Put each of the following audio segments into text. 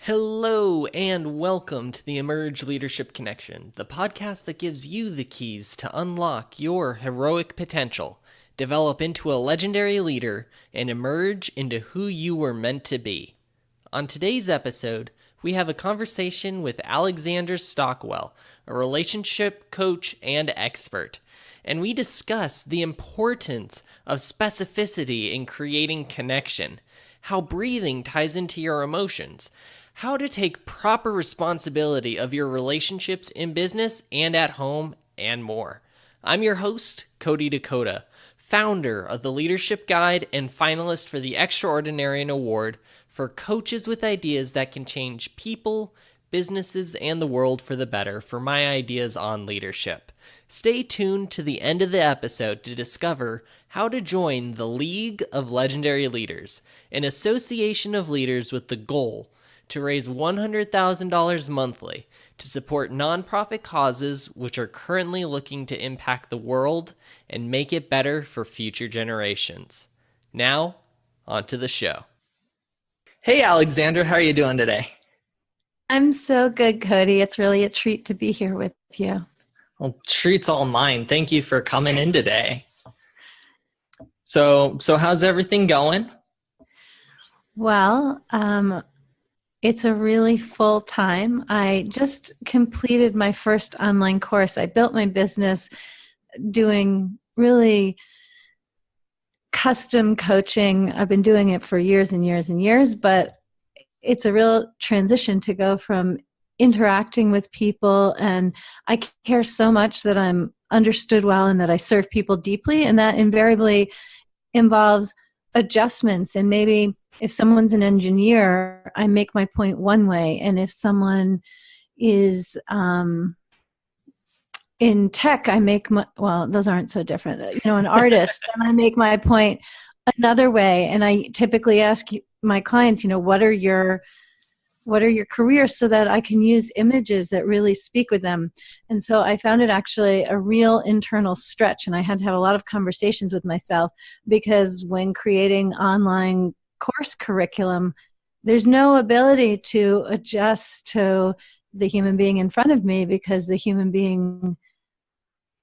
Hello and welcome to the Emerge Leadership Connection, the podcast that gives you the keys to unlock your heroic potential, develop into a legendary leader, and emerge into who you were meant to be. On today's episode, we have a conversation with Alexandra Stockwell, a relationship coach and expert, and we discuss the importance of specificity in creating connection, how breathing ties into your emotions, how to take proper responsibility of your relationships in business and at home, and more. I'm your host, Cody Dakota, founder of the Leadership Guide and finalist for the Extraordinarian Award for coaches with ideas that can change people, businesses, and the world for the better for my ideas on leadership. Stay tuned to the end of the episode to discover how to join the League of Legendary Leaders, an association of leaders with the goal to raise $100,000 monthly to support nonprofit causes which are currently looking to impact the world and make it better for future generations. Now, on to the show. Hey, Alexandra, how are you doing today? I'm so good, Cody. It's really a treat to be here with you. Well, treat's all mine. Thank you for coming in today. So how's everything going? Well, it's a really full time. I just completed my first online course. I built my business doing really custom coaching. I've been doing it for years and years and years, but it's a real transition to go from interacting with people, and I care so much that I'm understood well and that I serve people deeply, and that invariably involves adjustments. And maybe if someone's an engineer, I make my point one way, and if someone is in tech, I make my, well, those aren't so different. An artist, and I make my point another way. And I typically ask my clients, what are your careers, so that I can use images that really speak with them. And so I found it actually a real internal stretch, and I had to have a lot of conversations with myself, because when creating online course curriculum, there's no ability to adjust to the human being in front of me, because the human being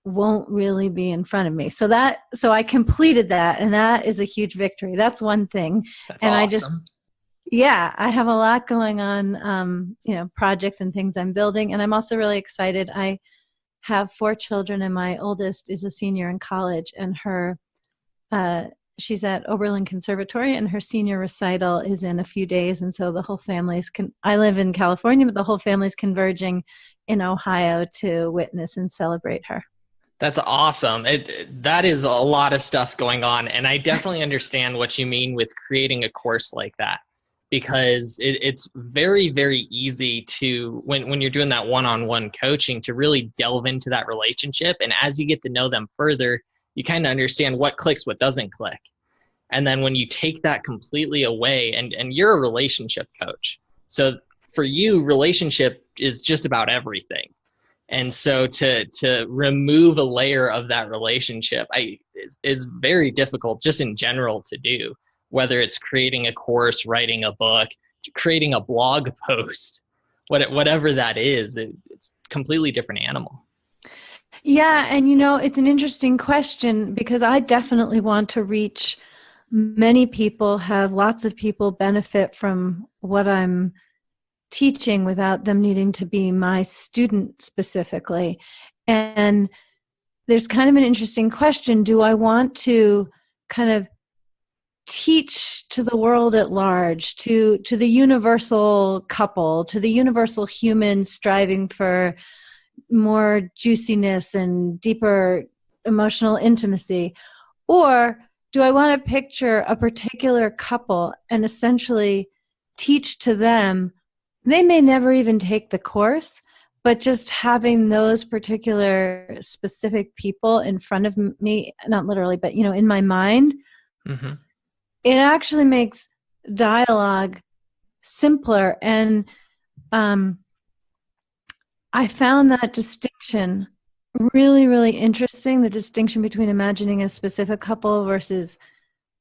won't really be in front of me. So I completed that, and that is a huge victory. That's one thing. That's and awesome. I have a lot going on, projects and things I'm building. And I'm also really excited. I have 4 children, and my oldest is a senior in college, and she's at Oberlin Conservatory, and her senior recital is in a few days. And so the whole family's, I live in California, but the whole family's converging in Ohio to witness and celebrate her. That's awesome. That is a lot of stuff going on. And I definitely understand what you mean with creating a course like that, because it's very, very easy to, when you're doing that one-on-one coaching, to really delve into that relationship. And as you get to know them further, you kind of understand what clicks, what doesn't click. And then when you take that completely away, and you're a relationship coach. So for you, relationship is just about everything. And so to remove a layer of that relationship is very difficult just in general to do, whether it's creating a course, writing a book, creating a blog post, whatever that is, it's a completely different animal. Yeah. And, it's an interesting question, because I definitely want to reach many people, have lots of people benefit from what I'm teaching without them needing to be my student specifically. And there's kind of an interesting question. Do I want to kind of teach to the world at large, to the universal couple, to the universal human striving for more juiciness and deeper emotional intimacy? Or do I want to picture a particular couple and essentially teach to them? They may never even take the course, but just having those particular specific people in front of me, not literally, but, in my mind, Mm-hmm. It actually makes dialogue simpler. And I found that distinction really, really interesting, the distinction between imagining a specific couple versus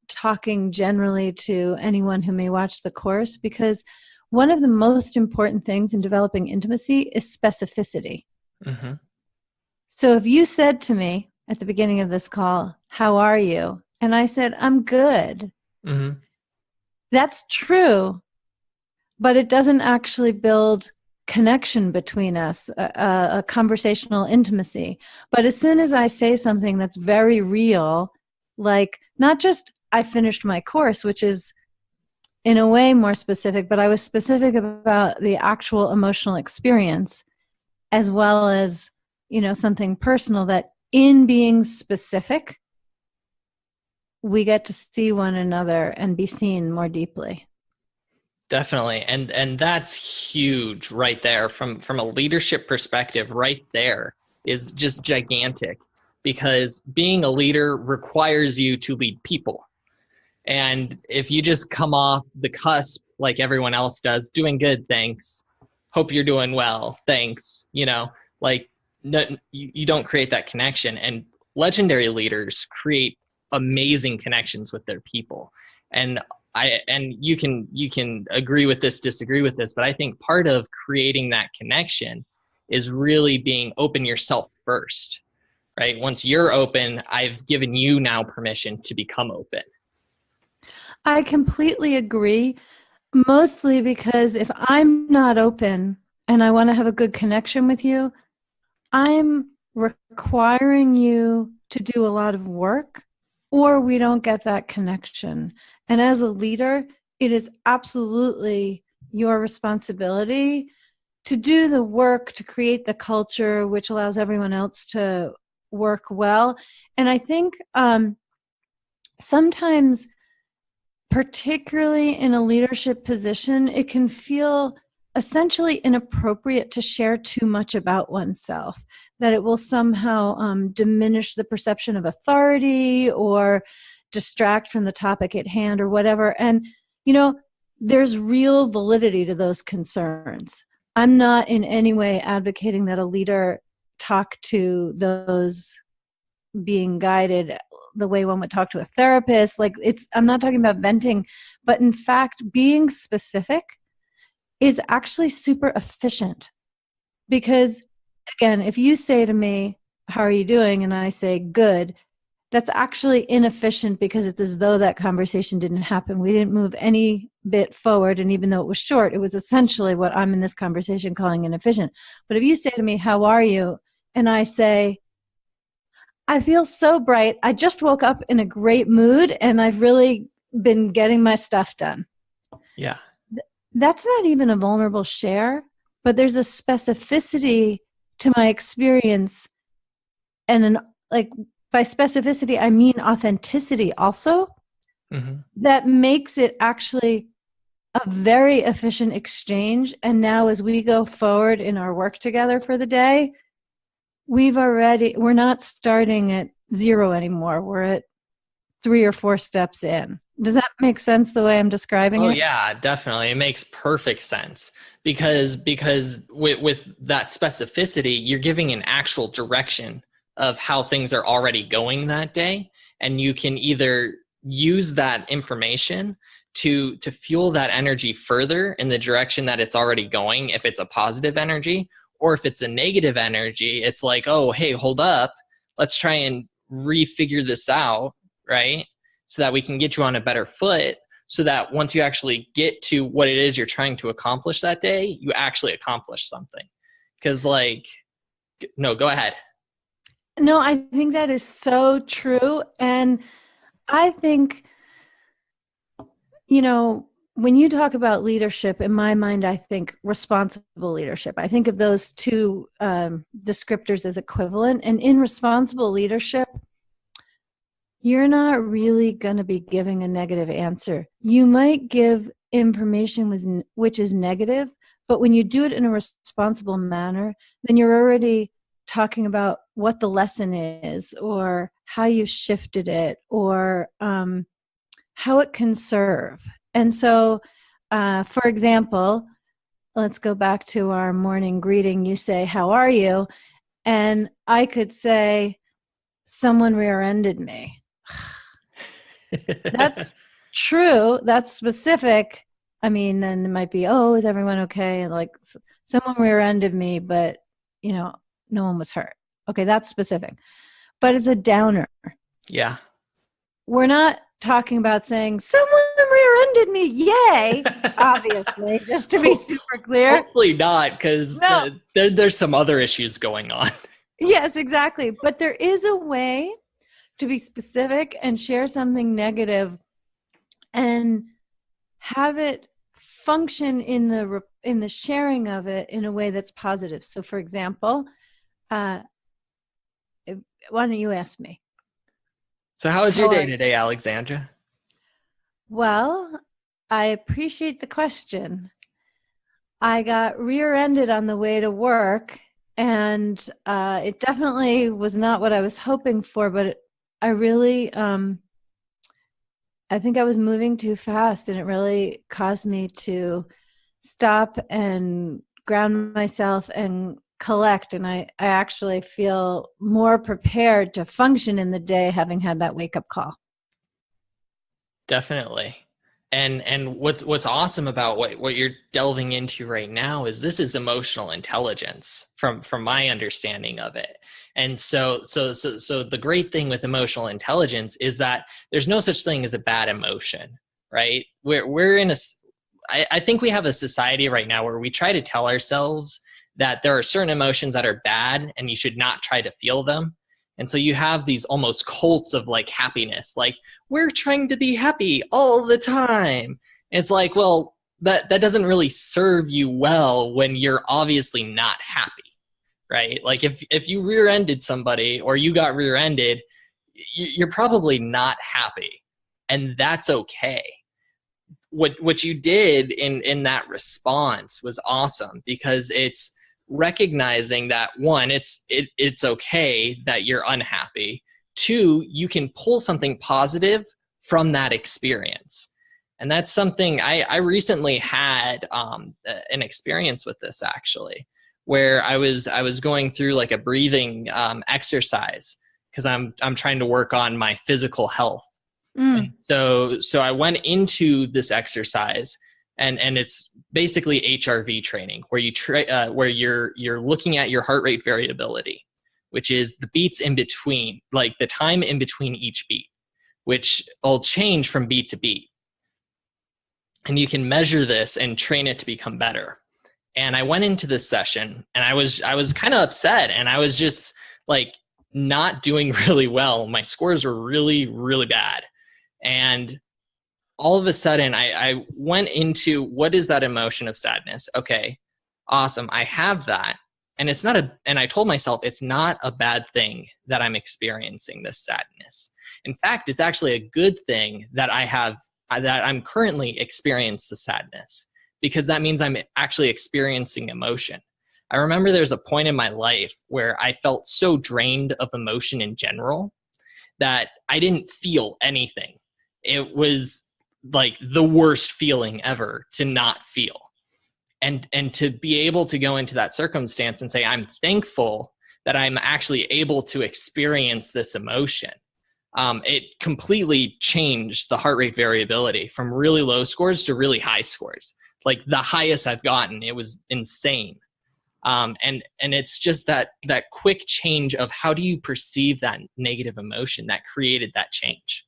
talking generally to anyone who may watch the course, because one of the most important things in developing intimacy is specificity. Mm-hmm. So if you said to me at the beginning of this call, how are you? And I said, I'm good. Mm-hmm. That's true, but it doesn't actually build connection between us, a conversational intimacy. But as soon as I say something that's very real, like not just I finished my course, which is in a way more specific, but I was specific about the actual emotional experience as well as, something personal, that in being specific, we get to see one another and be seen more deeply. Definitely. And that's huge right there from a leadership perspective. Right there is just gigantic, because being a leader requires you to lead people. And if you just come off the cusp like everyone else does, doing good, thanks, hope you're doing well, thanks, like no, you don't create that connection. And legendary leaders create amazing connections with their people. And you can agree with this, disagree with this, but I think part of creating that connection is really being open yourself first, right? Once you're open, I've given you now permission to become open. I completely agree, mostly because if I'm not open and I want to have a good connection with you, I'm requiring you to do a lot of work, or we don't get that connection. And as a leader, it is absolutely your responsibility to do the work to create the culture which allows everyone else to work well. And I think sometimes, particularly in a leadership position, it can feel essentially inappropriate to share too much about oneself, that it will somehow diminish the perception of authority or distract from the topic at hand or whatever. And, there's real validity to those concerns. I'm not in any way advocating that a leader talk to those being guided the way one would talk to a therapist. I'm not talking about venting, but in fact, being specific is actually super efficient. Because again, if you say to me, how are you doing? And I say, good, that's actually inefficient, because it's as though that conversation didn't happen. We didn't move any bit forward. And even though it was short, it was essentially what I'm in this conversation calling inefficient. But if you say to me, how are you? And I say, I feel so bright. I just woke up in a great mood and I've really been getting my stuff done. Yeah. That's not even a vulnerable share, but there's a specificity to my experience. And by specificity, I mean authenticity also, that makes it actually a very efficient exchange. And now as we go forward in our work together for the day, we're not starting at 0 anymore. We're at 3 or 4 steps in. Does that make sense the way I'm describing it? Oh yeah, definitely. It makes perfect sense, because with that specificity, you're giving an actual direction of how things are already going that day. And you can either use that information to fuel that energy further in the direction that it's already going, if it's a positive energy. Or if it's a negative energy, it's like, oh, hey, hold up. Let's try and refigure this out, right? So that we can get you on a better foot, so that once you actually get to what it is you're trying to accomplish that day, you actually accomplish something. Because no, go ahead. No, I think that is so true. And I think, when you talk about leadership, in my mind, I think responsible leadership. I think of those two descriptors as equivalent. And in responsible leadership, you're not really going to be giving a negative answer. You might give information which is negative, but when you do it in a responsible manner, then you're already talking about what the lesson is, or how you shifted it, or how it can serve. And so, for example, let's go back to our morning greeting. You say, how are you? And I could say, someone rear-ended me. That's true. That's specific. I mean, then it might be, oh, is everyone okay? And like someone rear-ended me, but you know, no one was hurt. Okay, that's specific. But it's a downer. Yeah. We're not talking about saying someone rear-ended me, yay, obviously, just to be super clear. Hopefully not, because No. there's some other issues going on. Yes, exactly. But there is a way to be specific and share something negative and have it function in the sharing of it in a way that's positive. So for example, why don't you ask me? So how was your day today, Alexandra? Well, I appreciate the question. I got rear-ended on the way to work, and it definitely was not what I was hoping for, but I really I think I was moving too fast, and it really caused me to stop and ground myself and collect. And I actually feel more prepared to function in the day having had that wake-up call. Definitely. And what's awesome about what you're delving into right now is this is emotional intelligence from my understanding of it. And so the great thing with emotional intelligence is that there's no such thing as a bad emotion, right? We're in I think we have a society right now where we try to tell ourselves that there are certain emotions that are bad and you should not try to feel them. And so you have these almost cults of like happiness, like we're trying to be happy all the time. It's like, well, that doesn't really serve you well when you're obviously not happy, right? Like if you rear-ended somebody or you got rear-ended, you're probably not happy, and that's okay. What you did in that response was awesome, because it's recognizing that, one, it's okay that you're unhappy. Two, you can pull something positive from that experience. And that's something I recently had an experience with this, actually, where I was going through like a breathing exercise, because I'm trying to work on my physical health. And so I went into this exercise, and it's basically HRV training, where where you're looking at your heart rate variability, which is the beats in between, like the time in between each beat, which will change from beat to beat. And you can measure this and train it to become better. And I went into this session, and I was kind of upset, and I was just like not doing really well. My scores were really, really bad. And all of a sudden I went into, what is that emotion of sadness? Okay, awesome. I have that. And and I told myself, it's not a bad thing that I'm experiencing this sadness. In fact, it's actually a good thing that I'm currently experiencing the sadness, because that means I'm actually experiencing emotion. I remember there's a point in my life where I felt so drained of emotion in general that I didn't feel anything. It was like the worst feeling ever to not feel. And to be able to go into that circumstance and say, I'm thankful that I'm actually able to experience this emotion. It completely changed the heart rate variability from really low scores to really high scores. Like the highest I've gotten, it was insane. And it's just that quick change of how do you perceive that negative emotion that created that change.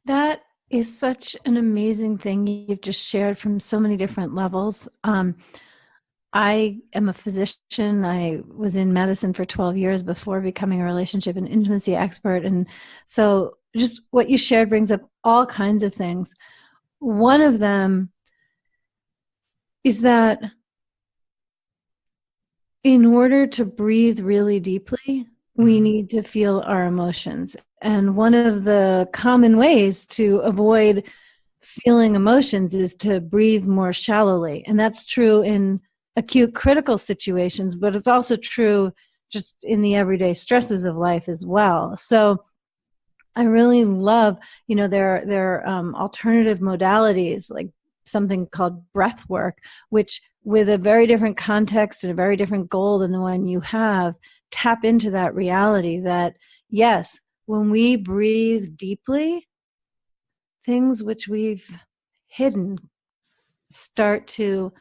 That is such an amazing thing you've just shared from so many different levels. I am a physician. I was in medicine for 12 years before becoming a relationship and intimacy expert. And so just what you shared brings up all kinds of things. One of them is that in order to breathe really deeply, we need to feel our emotions. And one of the common ways to avoid feeling emotions is to breathe more shallowly. And that's true in acute critical situations, but it's also true just in the everyday stresses of life as well. So I really love, there are alternative modalities like something called breath work, which with a very different context and a very different goal than the one you have, tap into that reality that, yes, when we breathe deeply, things which we've hidden start to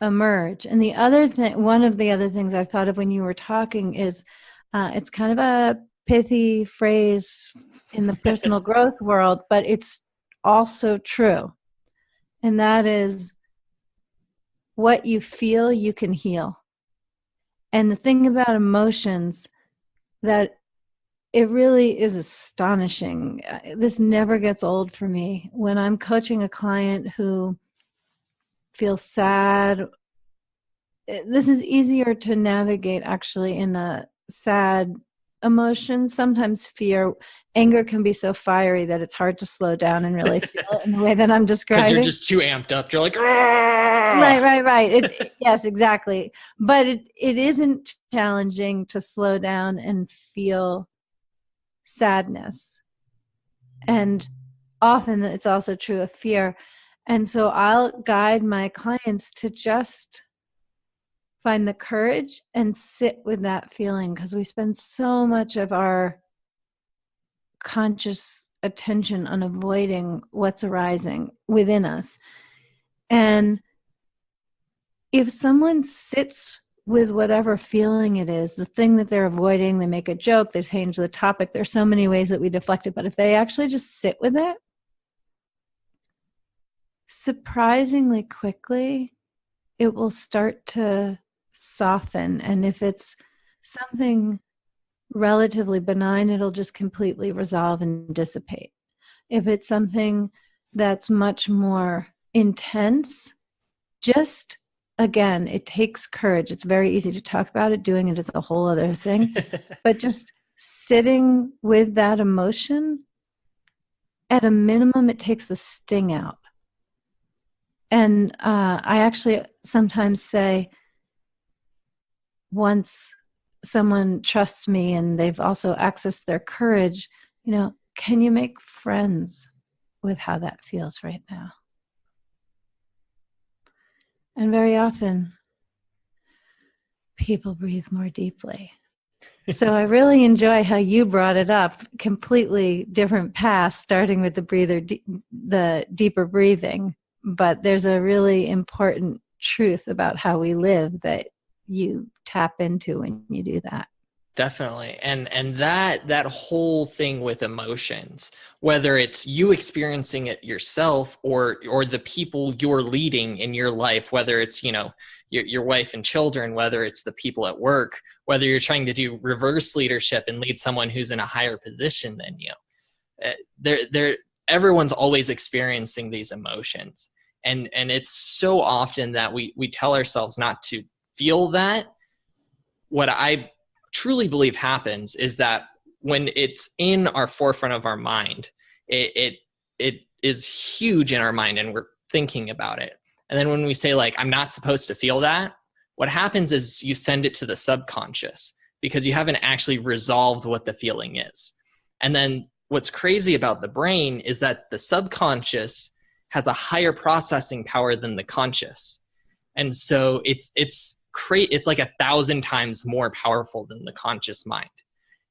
emerge. And the other thing, one of the other things I thought of when you were talking is it's kind of a pithy phrase in the personal growth world, but it's also true. And that is, what you feel, you can heal. And the thing about emotions, that it really is astonishing. This never gets old for me. When I'm coaching a client who feels sad, this is easier to navigate actually in the sad emotions. Sometimes fear, anger can be so fiery that it's hard to slow down and really feel it in the way that I'm describing. Because you're just too amped up. You're like, right. Yes, exactly. But it isn't challenging to slow down and feel sadness. And often it's also true of fear. And so I'll guide my clients to just find the courage and sit with that feeling, because we spend so much of our conscious attention on avoiding what's arising within us. And if someone sits with whatever feeling it is, the thing that they're avoiding, they make a joke, they change the topic, there's so many ways that we deflect it, but if they actually just sit with it, surprisingly quickly, it will start to soften. And if it's something relatively benign, it'll just completely resolve and dissipate. If it's something that's much more intense, just, again, it takes courage. It's very easy to talk about it. Doing it is a whole other thing. But just sitting with that emotion, at a minimum, it takes the sting out. And I actually sometimes say, once someone trusts me and they've also accessed their courage, can you make friends with how that feels right now? And very often, people breathe more deeply. So I really enjoy how you brought it up. Completely different path, starting with the deeper breathing. But there's a really important truth about how we live that you tap into when you do that. Definitely. And that whole thing with emotions, whether it's you experiencing it yourself or the people you're leading in your life, whether it's, your wife and children, whether it's the people at work, whether you're trying to do reverse leadership and lead someone who's in a higher position than you, everyone's always experiencing these emotions. And it's so often that we tell ourselves not to feel that. What I truly believe happens is that when it's in our forefront of our mind, it is huge in our mind and we're thinking about it. And then when we say, like, I'm not supposed to feel that, what happens is you send it to the subconscious because you haven't actually resolved what the feeling is. And then what's crazy about the brain is that the subconscious has a higher processing power than the conscious. And so it's like 1,000 times more powerful than the conscious mind.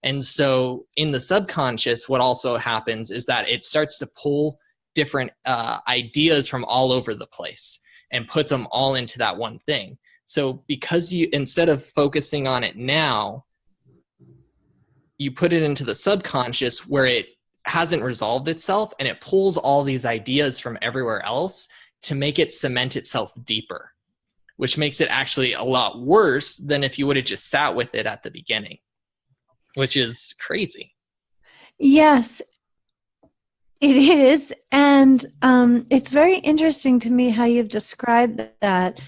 And so in the subconscious, what also happens is that it starts to pull different ideas from all over the place and puts them all into that one thing. So because you, instead of focusing on it now, you put it into the subconscious where it hasn't resolved itself, and it pulls all these ideas from everywhere else to make it cement itself deeper, which makes it actually a lot worse than if you would have just sat with it at the beginning, which is crazy. Yes, it is. And it's very interesting to me how you've described that.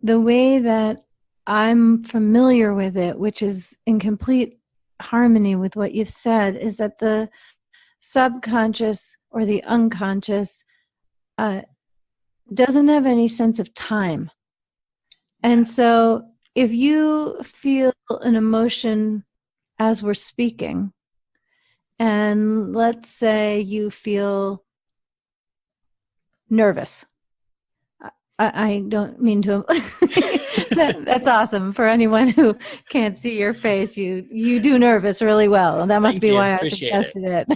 The way that I'm familiar with it, which is in complete harmony with what you've said, is that the subconscious or the unconscious doesn't have any sense of time. And so if you feel an emotion as we're speaking, and let's say you feel nervous. I don't mean to. That's awesome. For anyone who can't see your face, you do nervous really well. That must be why I suggested it.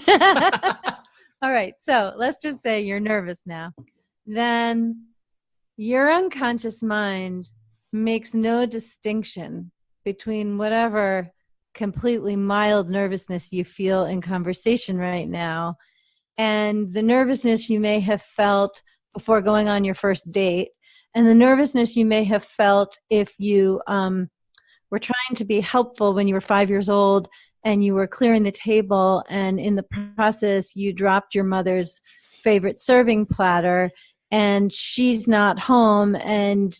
All right. So let's just say you're nervous now. then your unconscious mind makes no distinction between whatever completely mild nervousness you feel in conversation right now and the nervousness you may have felt before going on your first date, and the nervousness you may have felt if you were trying to be helpful when you were 5 years old and you were clearing the table, and in the process you dropped your mother's favorite serving platter and she's not home and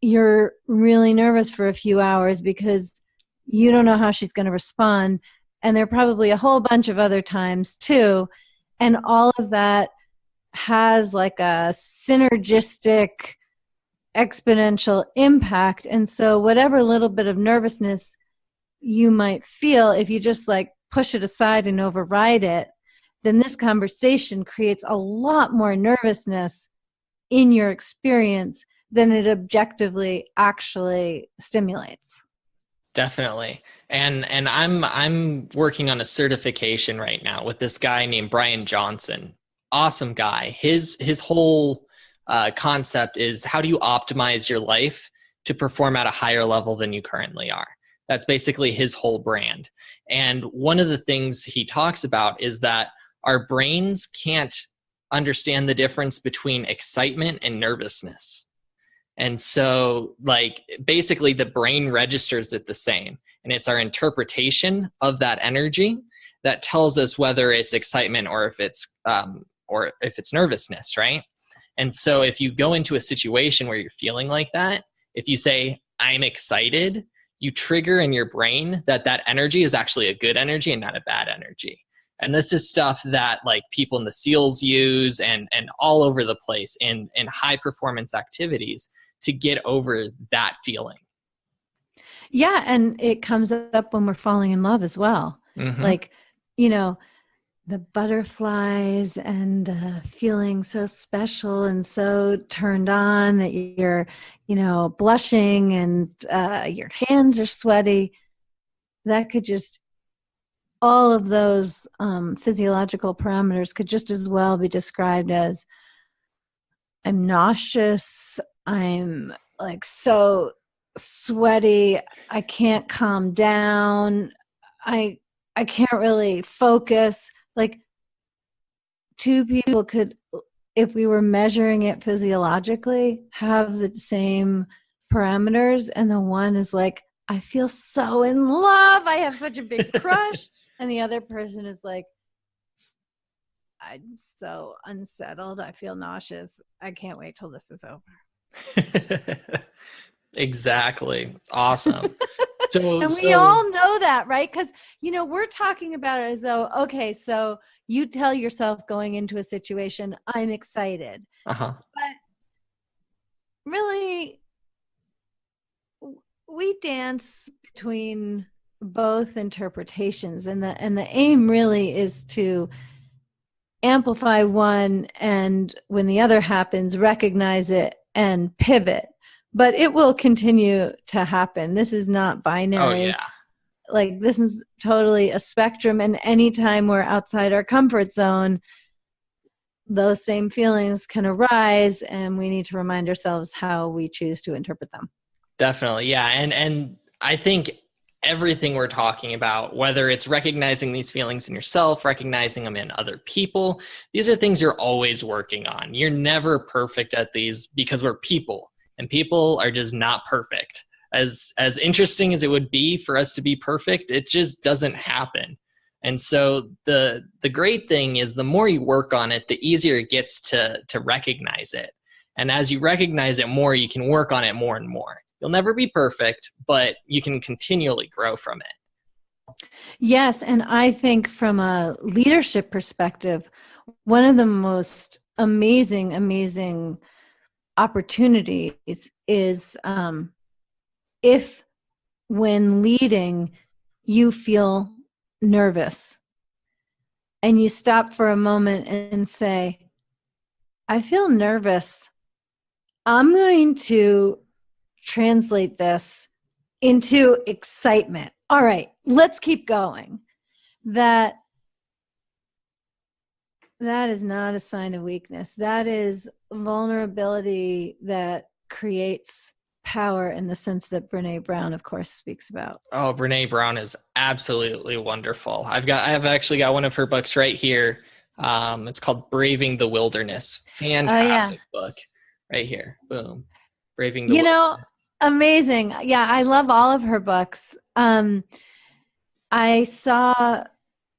you're really nervous for a few hours because you don't know how she's going to respond. And there are probably a whole bunch of other times too. And all of that has like a synergistic exponential impact. And so whatever little bit of nervousness you might feel, if you just like push it aside and override it, then this conversation creates a lot more nervousness in your experience than it objectively actually stimulates. Definitely. And I'm working on a certification right now with this guy named Brian Johnson. Awesome guy. His whole concept is, how do you optimize your life to perform at a higher level than you currently are? That's basically his whole brand. And one of the things he talks about is that our brains can't understand the difference between excitement and nervousness. And so, like, basically the brain registers it the same. And it's our interpretation of that energy that tells us whether it's excitement or if it's nervousness, right? And so if you go into a situation where you're feeling like that, if you say, I'm excited, you trigger in your brain that energy is actually a good energy and not a bad energy. And this is stuff that like people in the SEALs use and all over the place in high performance activities to get over that feeling. Yeah, and it comes up when we're falling in love as well. Mm-hmm. Like, the butterflies and feeling so special and so turned on that you're, blushing and your hands are sweaty. That could just, all of those physiological parameters could just as well be described as, I'm nauseous, I'm like so sweaty, I can't calm down, I can't really focus. Like, two people could, if we were measuring it physiologically, have the same parameters, and the one is like, I feel so in love, I have such a big crush, and the other person is like, I'm so unsettled, I feel nauseous, I can't wait till this is over. Exactly. Awesome. And we all know that, right? Because, we're talking about it as though, okay, so you tell yourself going into a situation, I'm excited. Uh-huh. But really, we dance between both interpretations. And the aim really is to amplify one, and when the other happens, recognize it and pivot. But it will continue to happen. This is not binary. Oh, yeah. Like, this is totally a spectrum. And anytime we're outside our comfort zone, those same feelings can arise, and we need to remind ourselves how we choose to interpret them. Definitely. Yeah. And I think everything we're talking about, whether it's recognizing these feelings in yourself, recognizing them in other people, these are things you're always working on. You're never perfect at these because we're people. And people are just not perfect. As interesting as it would be for us to be perfect, it just doesn't happen. And so the great thing is, the more you work on it, the easier it gets to recognize it. And as you recognize it more, you can work on it more and more. You'll never be perfect, but you can continually grow from it. Yes, and I think from a leadership perspective, one of the most amazing opportunities is if, when leading, you feel nervous and you stop for a moment and say, I feel nervous. I'm going to translate this into excitement. All right, let's keep going. That is not a sign of weakness. That is vulnerability that creates power in the sense that Brene Brown, of course, speaks about. Oh, Brene Brown is absolutely wonderful. I have actually got one of her books right here. It's called Braving the Wilderness. Oh yeah. Fantastic book right here. Boom. Braving the Wilderness. Amazing. Yeah, I love all of her books. I saw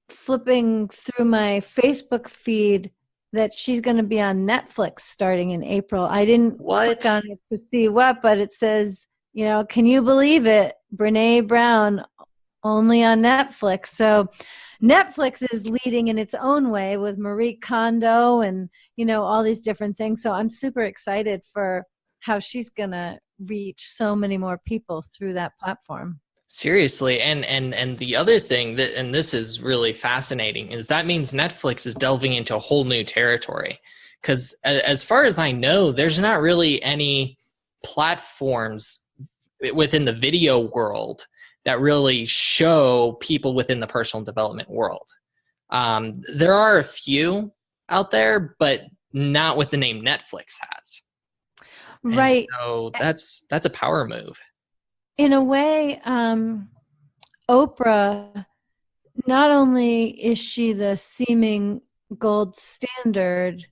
flipping through my Facebook feed that she's going to be on Netflix starting in April. I didn't click on it to see what, but it says, can you believe it? Brene Brown only on Netflix. So Netflix is leading in its own way with Marie Kondo and, all these different things. So I'm super excited for how she's going to reach so many more people through that platform. Seriously. And the other thing that, and this is really fascinating, is that means Netflix is delving into a whole new territory. Because as far as I know, there's not really any platforms within the video world that really show people within the personal development world. There are a few out there, but not with the name Netflix has. Right. And so that's a power move. In a way, Oprah, not only is she the seeming gold standard,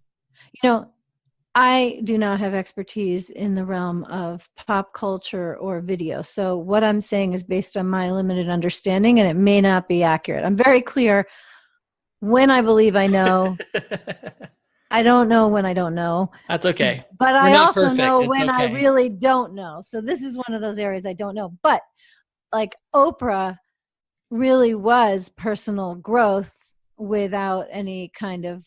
I do not have expertise in the realm of pop culture or video. So what I'm saying is based on my limited understanding, and it may not be accurate. I'm very clear when I believe I know. I don't know when I don't know. That's okay. But I also know when I really don't know. So this is one of those areas I don't know. But like Oprah really was personal growth without any kind of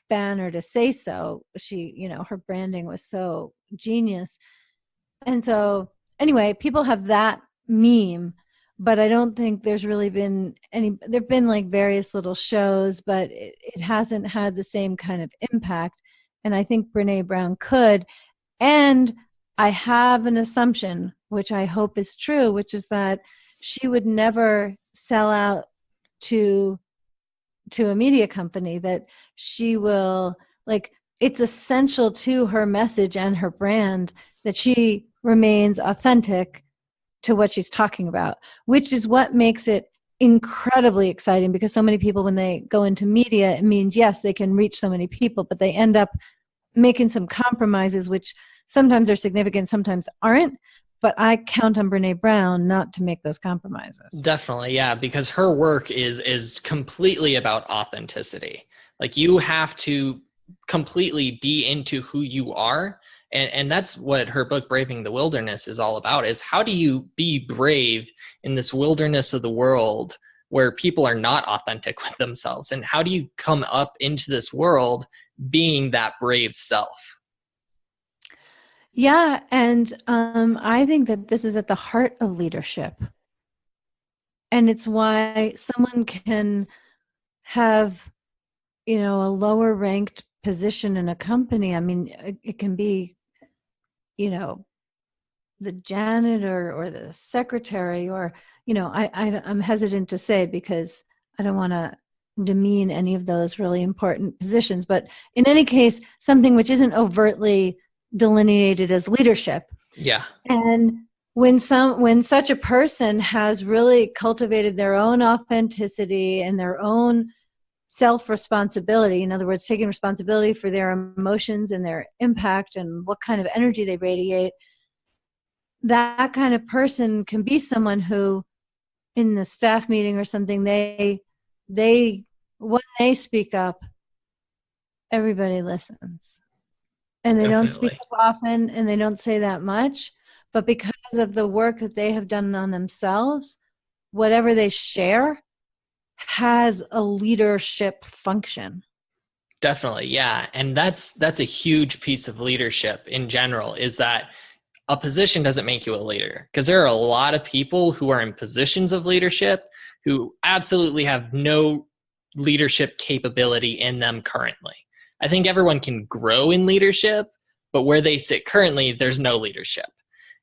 banner to say so. She, her branding was so genius. And so anyway, people have that meme, but I don't think there's really been any. There've been like various little shows, but it hasn't had the same kind of impact. And I think Brene Brown could. And I have an assumption, which I hope is true, which is that she would never sell out to a media company, that she will, like, it's essential to her message and her brand that she remains authentic to what she's talking about, which is what makes it incredibly exciting, because so many people, when they go into media, it means, yes, they can reach so many people, but they end up making some compromises, which sometimes are significant, sometimes aren't. But I count on Brene Brown not to make those compromises. Definitely, yeah, because her work is completely about authenticity. Like, you have to completely be into who you are. And that's what her book, Braving the Wilderness, is all about, is how do you be brave in this wilderness of the world where people are not authentic with themselves? And how do you come up into this world being that brave self? Yeah, and I think that this is at the heart of leadership. And it's why someone can have, a lower ranked position in a company. I mean, it can be, the janitor or the secretary, or, I'm hesitant to say because I don't want to demean any of those really important positions. But in any case, something which isn't overtly delineated as leadership. Yeah. And when such a person has really cultivated their own authenticity and their own self-responsibility, in other words, taking responsibility for their emotions and their impact and what kind of energy they radiate, that kind of person can be someone who, in the staff meeting or something, they when they speak up, everybody listens. And they Definitely don't speak up often, and they don't say that much. But because of the work that they have done on themselves, whatever they share has a leadership function. Definitely, yeah. And that's a huge piece of leadership in general, is that a position doesn't make you a leader. Because there are a lot of people who are in positions of leadership who absolutely have no leadership capability in them currently. I think everyone can grow in leadership, but where they sit currently, there's no leadership.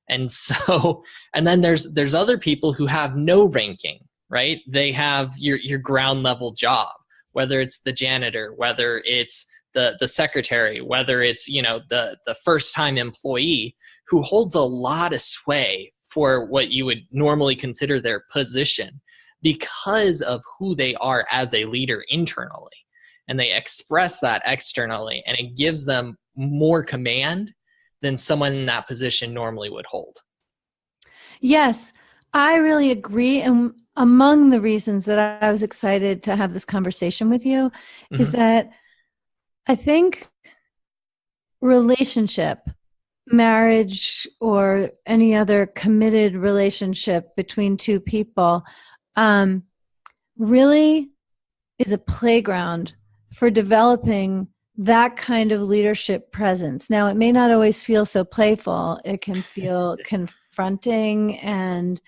And so, and then there's other people who have no ranking, right? They have your ground level job, whether it's the janitor, whether it's the secretary, whether it's, the first time employee who holds a lot of sway for what you would normally consider their position because of who they are as a leader internally. And they express that externally, and it gives them more command than someone in that position normally would hold. Yes, I really agree. And among the reasons that I was excited to have this conversation with you is that I think relationship, marriage, or any other committed relationship between two people really is a playground for developing that kind of leadership presence. Now, it may not always feel so playful. It can feel confronting and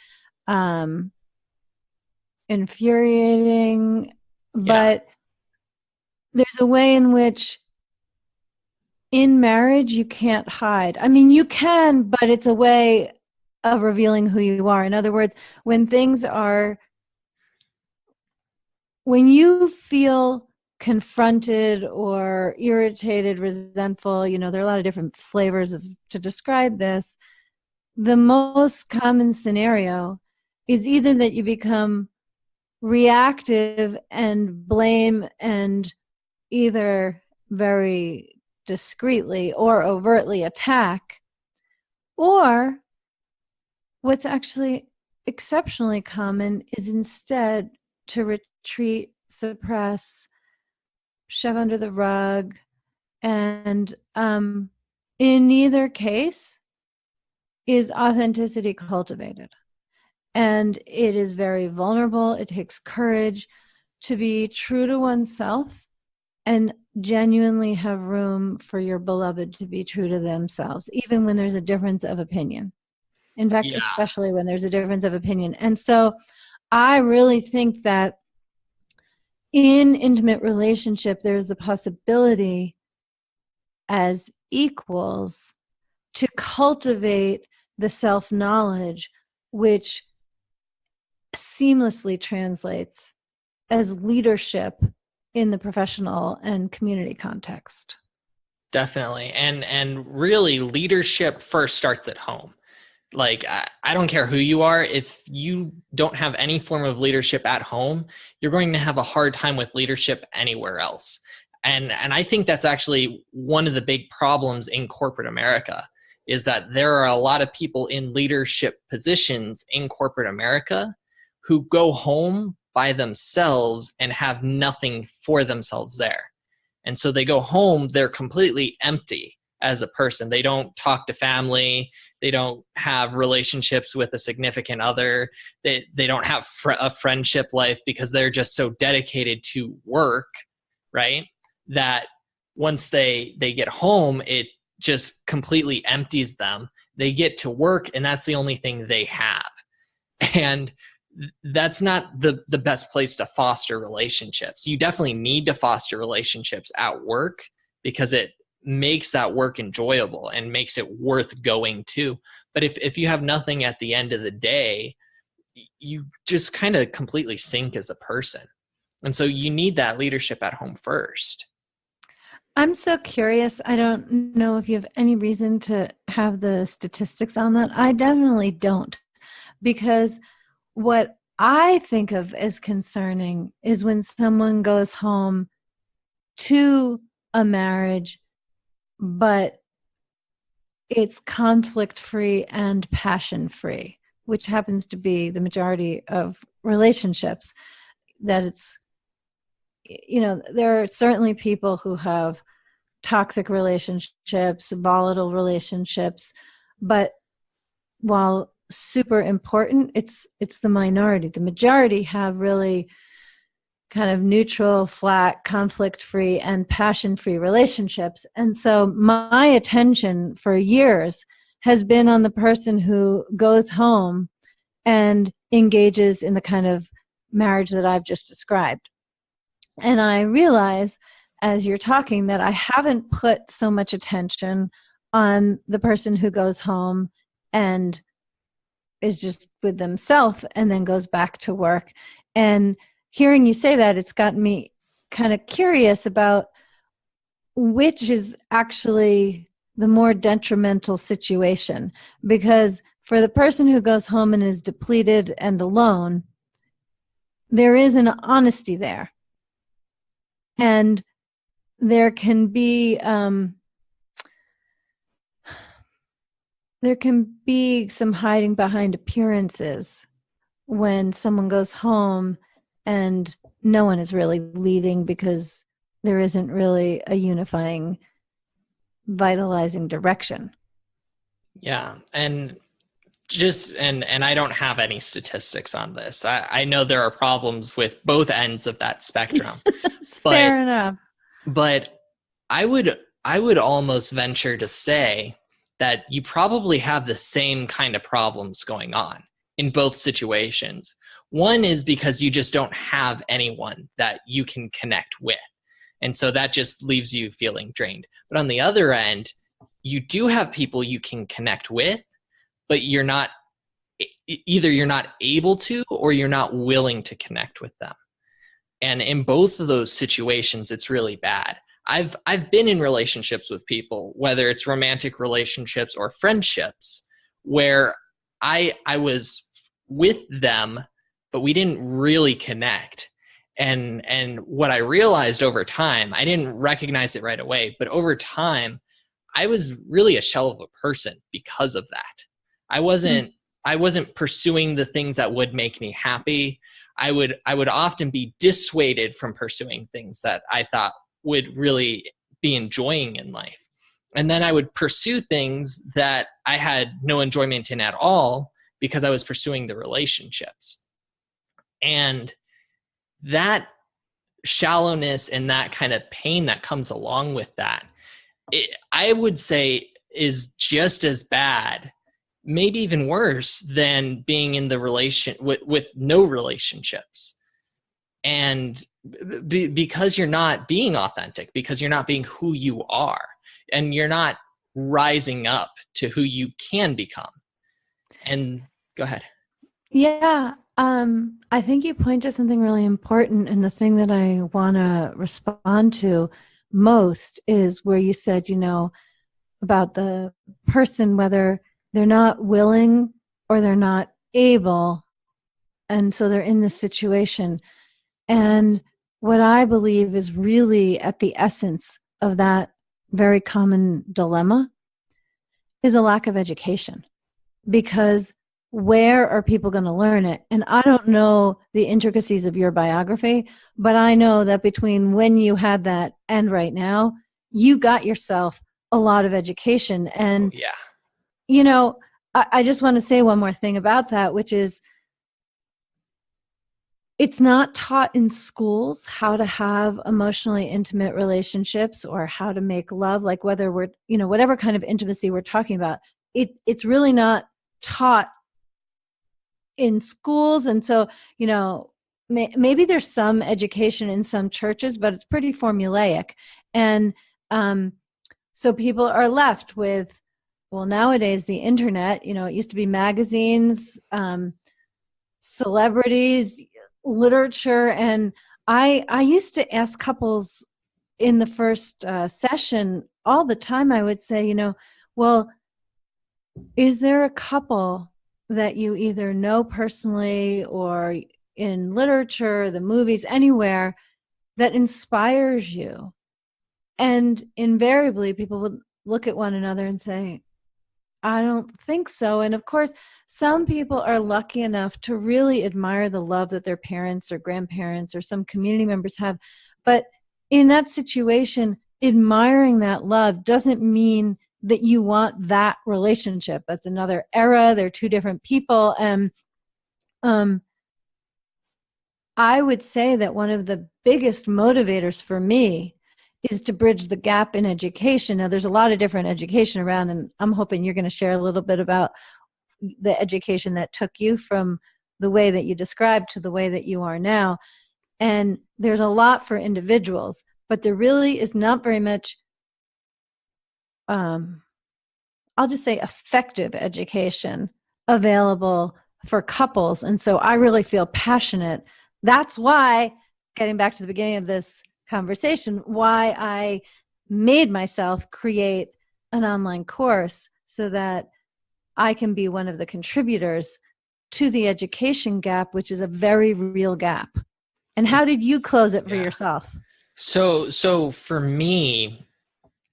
infuriating, but there's a way in which in marriage you can't hide. I mean, you can, but it's a way of revealing who you are. In other words, when you feel confronted or irritated, resentful, there are a lot of different flavors to describe this. The most common scenario is either that you become reactive and blame and either very discreetly or overtly attack, or what's actually exceptionally common is instead to retreat, suppress, shove under the rug, and in neither case is authenticity cultivated. And it is very vulnerable. It takes courage to be true to oneself and genuinely have room for your beloved to be true to themselves, even when there's a difference of opinion. In fact, especially when there's a difference of opinion. And so I really think that in intimate relationship, there's the possibility as equals to cultivate the self-knowledge, which seamlessly translates as leadership in the professional and community context. Definitely. And really, leadership first starts at home. Like, I don't care who you are. If you don't have any form of leadership at home, you're going to have a hard time with leadership anywhere else. And I think that's actually one of the big problems in corporate America, is that there are a lot of people in leadership positions in corporate America who go home by themselves and have nothing for themselves there. And so they go home, they're completely empty as a person. They don't talk to family. They don't have relationships with a significant other. They don't have a friendship life because they're just so dedicated to work, right? That once they get home, it just completely empties them. They get to work, and that's the only thing they have. And that's not the best place to foster relationships. You definitely need to foster relationships at work because it makes that work enjoyable and makes it worth going to. But if you have nothing at the end of the day, you just kind of completely sink as a person. And so you need that leadership at home first. I'm so curious. I don't know if you have any reason to have the statistics on that. I definitely don't, because what I think of as concerning is when someone goes home to a marriage, but it's conflict-free and passion-free, which happens to be the majority of relationships. That it's, there are certainly people who have toxic relationships, volatile relationships, but while super important, it's the minority. The majority have really kind of neutral, flat, conflict-free, and passion-free relationships. And so my attention for years has been on the person who goes home and engages in the kind of marriage that I've just described. And I realize as you're talking that I haven't put so much attention on the person who goes home and is just with themselves and then goes back to work. And hearing you say that, it's gotten me kind of curious about which is actually the more detrimental situation, because for the person who goes home and is depleted and alone, there is an honesty there, and there can be some hiding behind appearances when someone goes home and no one is really leading, because there isn't really a unifying, vitalizing direction. Yeah. And I don't have any statistics on this. I know there are problems with both ends of that spectrum. Fair enough. But I would almost venture to say that you probably have the same kind of problems going on in both situations. One is because you just don't have anyone that you can connect with. And so that just leaves you feeling drained. But on the other end, you do have people you can connect with, but you're not able to, or you're not willing to connect with them. And in both of those situations, it's really bad. I've been in relationships with people, whether it's romantic relationships or friendships, where I was with them, but we didn't really connect. And what I realized over time, I didn't recognize it right away, but over time, I was really a shell of a person because of that. I wasn't pursuing the things that would make me happy. I would often be dissuaded from pursuing things that I thought would really be enjoying in life. And then I would pursue things that I had no enjoyment in at all because I was pursuing the relationships. And that shallowness and that kind of pain that comes along with that, I would say is just as bad, maybe even worse, than being in the relation with no relationships. And because you're not being authentic, because you're not being who you are, and you're not rising up to who you can become. And go ahead. Yeah. I think you point to something really important, and the thing that I want to respond to most is where you said, about the person, whether they're not willing or they're not able, and so they're in this situation. And what I believe is really at the essence of that very common dilemma is a lack of education. Because where are people going to learn it? And I don't know the intricacies of your biography, but I know that between when you had that and right now, you got yourself a lot of education. And, I just want to say one more thing about that, which is it's not taught in schools how to have emotionally intimate relationships or how to make love, like whether we're, whatever kind of intimacy we're talking about. It's really not taught in schools. And so, maybe there's some education in some churches, but it's pretty formulaic. And so people are left with, well, nowadays the internet, it used to be magazines, celebrities, literature. And I used to ask couples in the first session all the time. I would say, well, is there a couple that you either know personally or in literature, the movies, anywhere, that inspires you? And invariably, people would look at one another and say, I don't think so. And of course, some people are lucky enough to really admire the love that their parents or grandparents or some community members have. But in that situation, admiring that love doesn't mean that you want that relationship. That's another era. They're two different people. And I would say that one of the biggest motivators for me is to bridge the gap in education. Now, there's a lot of different education around, and I'm hoping you're going to share a little bit about the education that took you from the way that you described to the way that you are now. And there's a lot for individuals, but there really is not very much, I'll just say, effective education available for couples. And so I really feel passionate. That's why, getting back to the beginning of this conversation, why I made myself create an online course so that I can be one of the contributors to the education gap, which is a very real gap. And how did you close it for yourself? So for me,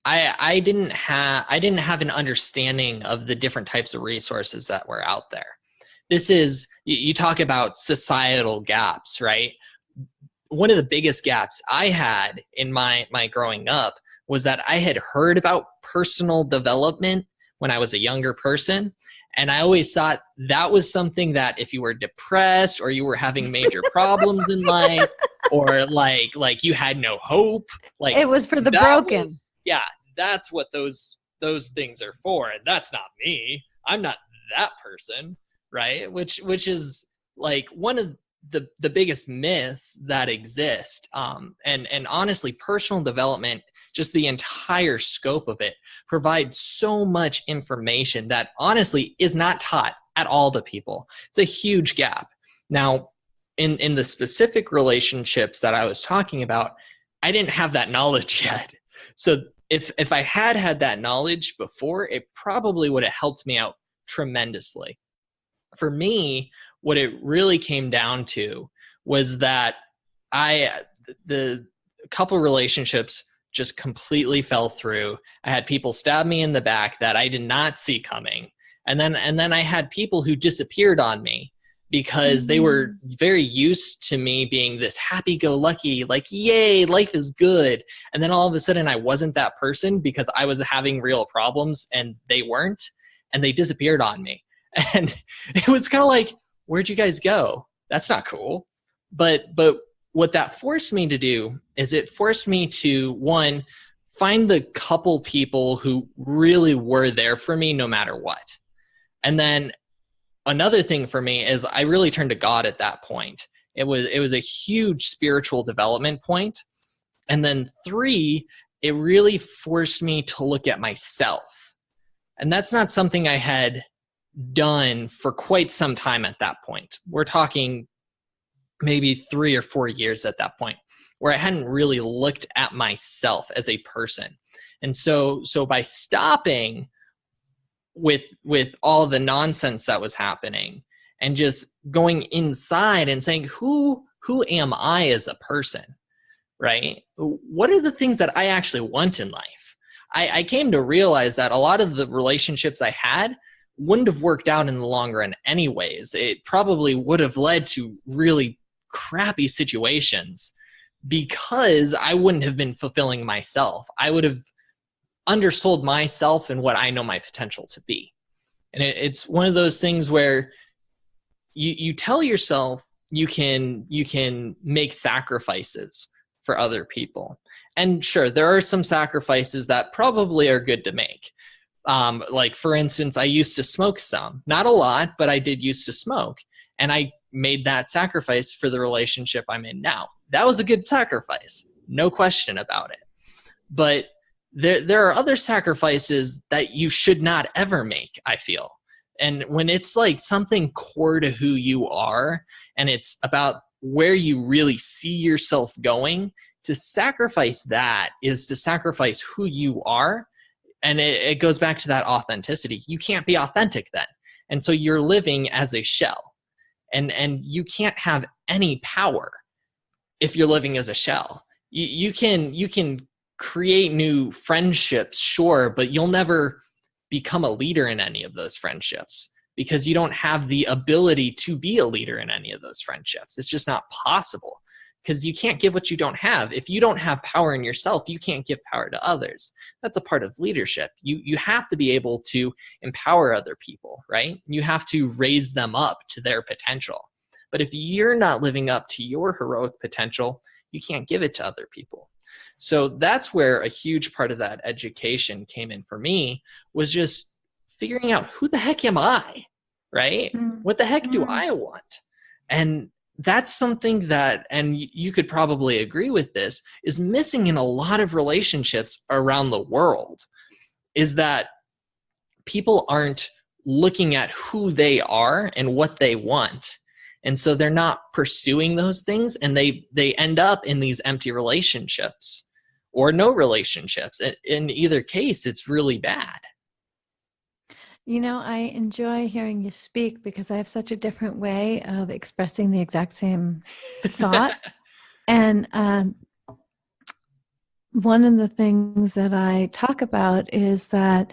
I didn't have an understanding of the different types of resources that were out there. This is, you talk about societal gaps, right? One of the biggest gaps I had in my growing up was that I had heard about personal development when I was a younger person. And I always thought that was something that if you were depressed or you were having major problems in life, or like you had no hope, like it was for the broken. That's what those things are for. And that's not me. I'm not that person, right? Which is like one of the biggest myths that exist. And honestly, personal development, just the entire scope of it, provides so much information that honestly is not taught at all to people. It's a huge gap. Now, in the specific relationships that I was talking about, I didn't have that knowledge yet. So if I had that knowledge before, it probably would have helped me out tremendously. For me, what it really came down to was that the couple relationships just completely fell through. I had people stab me in the back that I did not see coming. And then I had people who disappeared on me because they were very used to me being this happy-go-lucky, like, yay, life is good. And then all of a sudden I wasn't that person because I was having real problems and they weren't, and they disappeared on me. And it was kind of like, where'd you guys go? That's not cool. But what that forced me to do is it forced me to, one, find the couple people who really were there for me no matter what. And then another thing for me is I really turned to God at that point. It was a huge spiritual development point. And then 3, it really forced me to look at myself. And that's not something I had done for quite some time at that point. We're talking maybe 3 or 4 years at that point, where I hadn't really looked at myself as a person. And so by stopping with all the nonsense that was happening and just going inside and saying, who am I as a person, right? What are the things that I actually want in life? I came to realize that a lot of the relationships I had wouldn't have worked out in the long run anyways. It probably would have led to really crappy situations because I wouldn't have been fulfilling myself. I would have undersold myself and what I know my potential to be. And it's one of those things where you tell yourself you can make sacrifices for other people. And sure, there are some sacrifices that probably are good to make. Like, for instance, I used to smoke some. Not a lot, but I did used to smoke. And I made that sacrifice for the relationship I'm in now. That was a good sacrifice. No question about it. But there are other sacrifices that you should not ever make, I feel. And when it's like something core to who you are, and it's about where you really see yourself going, to sacrifice that is to sacrifice who you are. And it goes back to that authenticity. You can't be authentic then. And so you're living as a shell. And you can't have any power if you're living as a shell. You can create new friendships, sure, but you'll never become a leader in any of those friendships because you don't have the ability to be a leader in any of those friendships. It's just not possible because you can't give what you don't have. If you don't have power in yourself, you can't give power to others. That's a part of leadership. You have to be able to empower other people, right? You have to raise them up to their potential. But if you're not living up to your heroic potential, you can't give it to other people. So that's where a huge part of that education came in for me, was just figuring out, who the heck am I, right? What the heck do I want? And that's something that, and you could probably agree with this, is missing in a lot of relationships around the world, is that people aren't looking at who they are and what they want. And so they're not pursuing those things, and they end up in these empty relationships or no relationships. In either case, it's really bad. I enjoy hearing you speak because I have such a different way of expressing the exact same thought. And one of the things that I talk about is that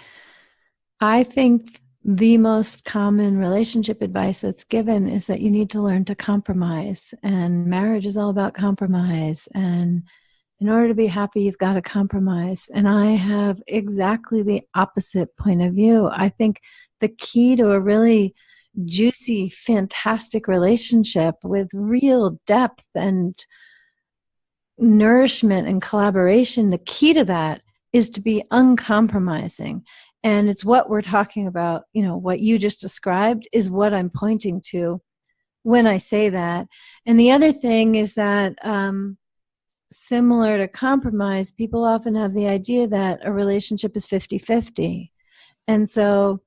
I think the most common relationship advice that's given is that you need to learn to compromise. And marriage is all about compromise. And in order to be happy, you've got to compromise. And I have exactly the opposite point of view. I think the key to a really juicy, fantastic relationship with real depth and nourishment and collaboration, the key to that is to be uncompromising. And it's what we're talking about, what you just described is what I'm pointing to when I say that. And the other thing is that similar to compromise, people often have the idea that a relationship is 50-50. And so,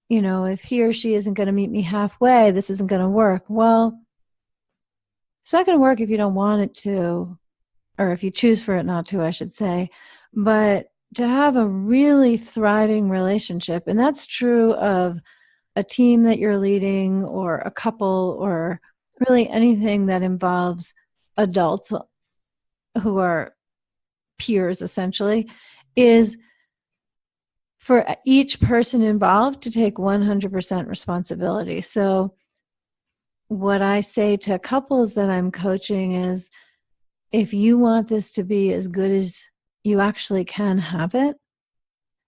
if he or she isn't going to meet me halfway, this isn't going to work. Well, it's not going to work if you don't want it to, or if you choose for it not to, I should say. But to have a really thriving relationship, and that's true of a team that you're leading or a couple or really anything that involves adults who are peers essentially, is for each person involved to take 100% responsibility. So what I say to couples that I'm coaching is, if you want this to be as good as you actually can have it,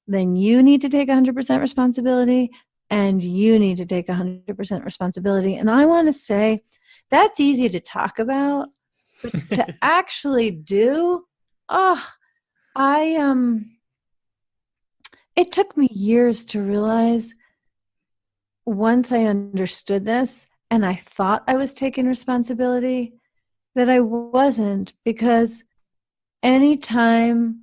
then you need to take 100% responsibility and you need to take 100% responsibility. And I want to say that's easy to talk about, but to actually do, it took me years to realize, once I understood this and I thought I was taking responsibility, that I wasn't, because anytime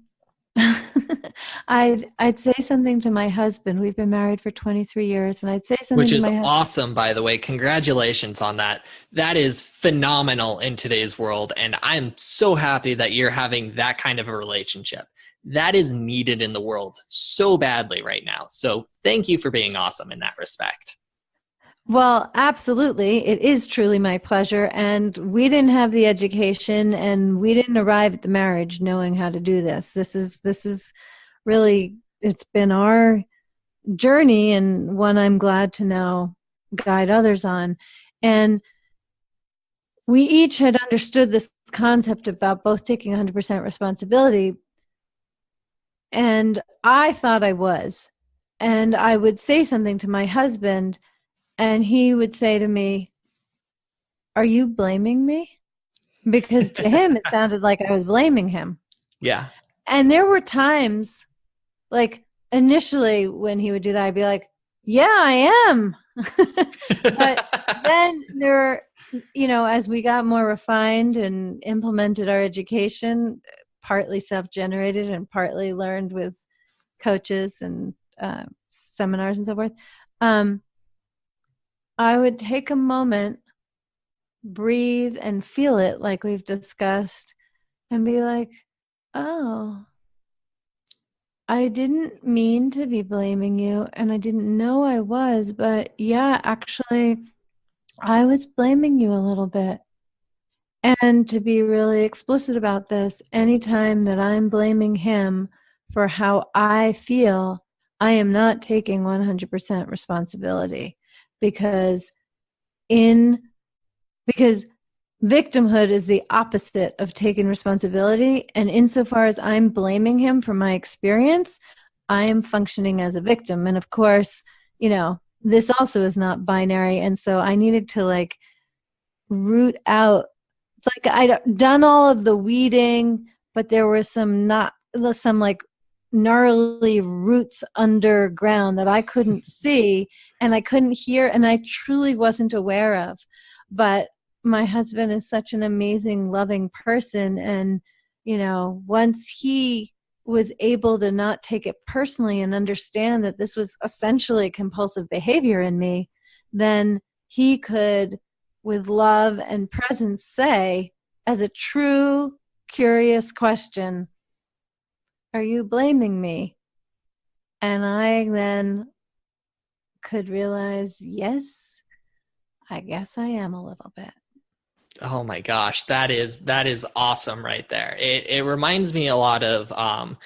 I'd say something to my husband, we've been married for 23 years, and I'd say something Which to is my husband. awesome, by the way. Congratulations on that. That is phenomenal in today's world. And I'm so happy that you're having that kind of a relationship. That is needed in the world so badly right now. So thank you for being awesome in that respect. Well, absolutely. It is truly my pleasure. And we didn't have the education and we didn't arrive at the marriage knowing how to do this. This is really, it's been our journey, and one I'm glad to now guide others on. And we each had understood this concept about both taking 100% responsibility. And I thought I was. And I would say something to my husband, and he would say to me, "Are you blaming me?" Because to him, it sounded like I was blaming him. Yeah. And there were times, like initially when he would do that, I'd be like, "Yeah, I am." But then as we got more refined and implemented our education, partly self-generated and partly learned with coaches and seminars and so forth, I would take a moment, breathe, and feel it like we've discussed, and be like, "Oh, I didn't mean to be blaming you, and I didn't know I was, but yeah, actually, I was blaming you a little bit." And to be really explicit about this, anytime that I'm blaming him for how I feel, I am not taking 100% responsibility, because because victimhood is the opposite of taking responsibility. And insofar as I'm blaming him for my experience, I am functioning as a victim. And of course, this also is not binary. And so I needed to root out. It's like I'd done all of the weeding, but there were some gnarly roots underground that I couldn't see and I couldn't hear and I truly wasn't aware of. But my husband is such an amazing, loving person. And, once he was able to not take it personally and understand that this was essentially compulsive behavior in me, then he could, with love and presence, say, as a true, curious question, Are you blaming me? And I then could realize, yes, I guess I am a little bit. Oh my gosh, that is awesome right there. It reminds me a lot of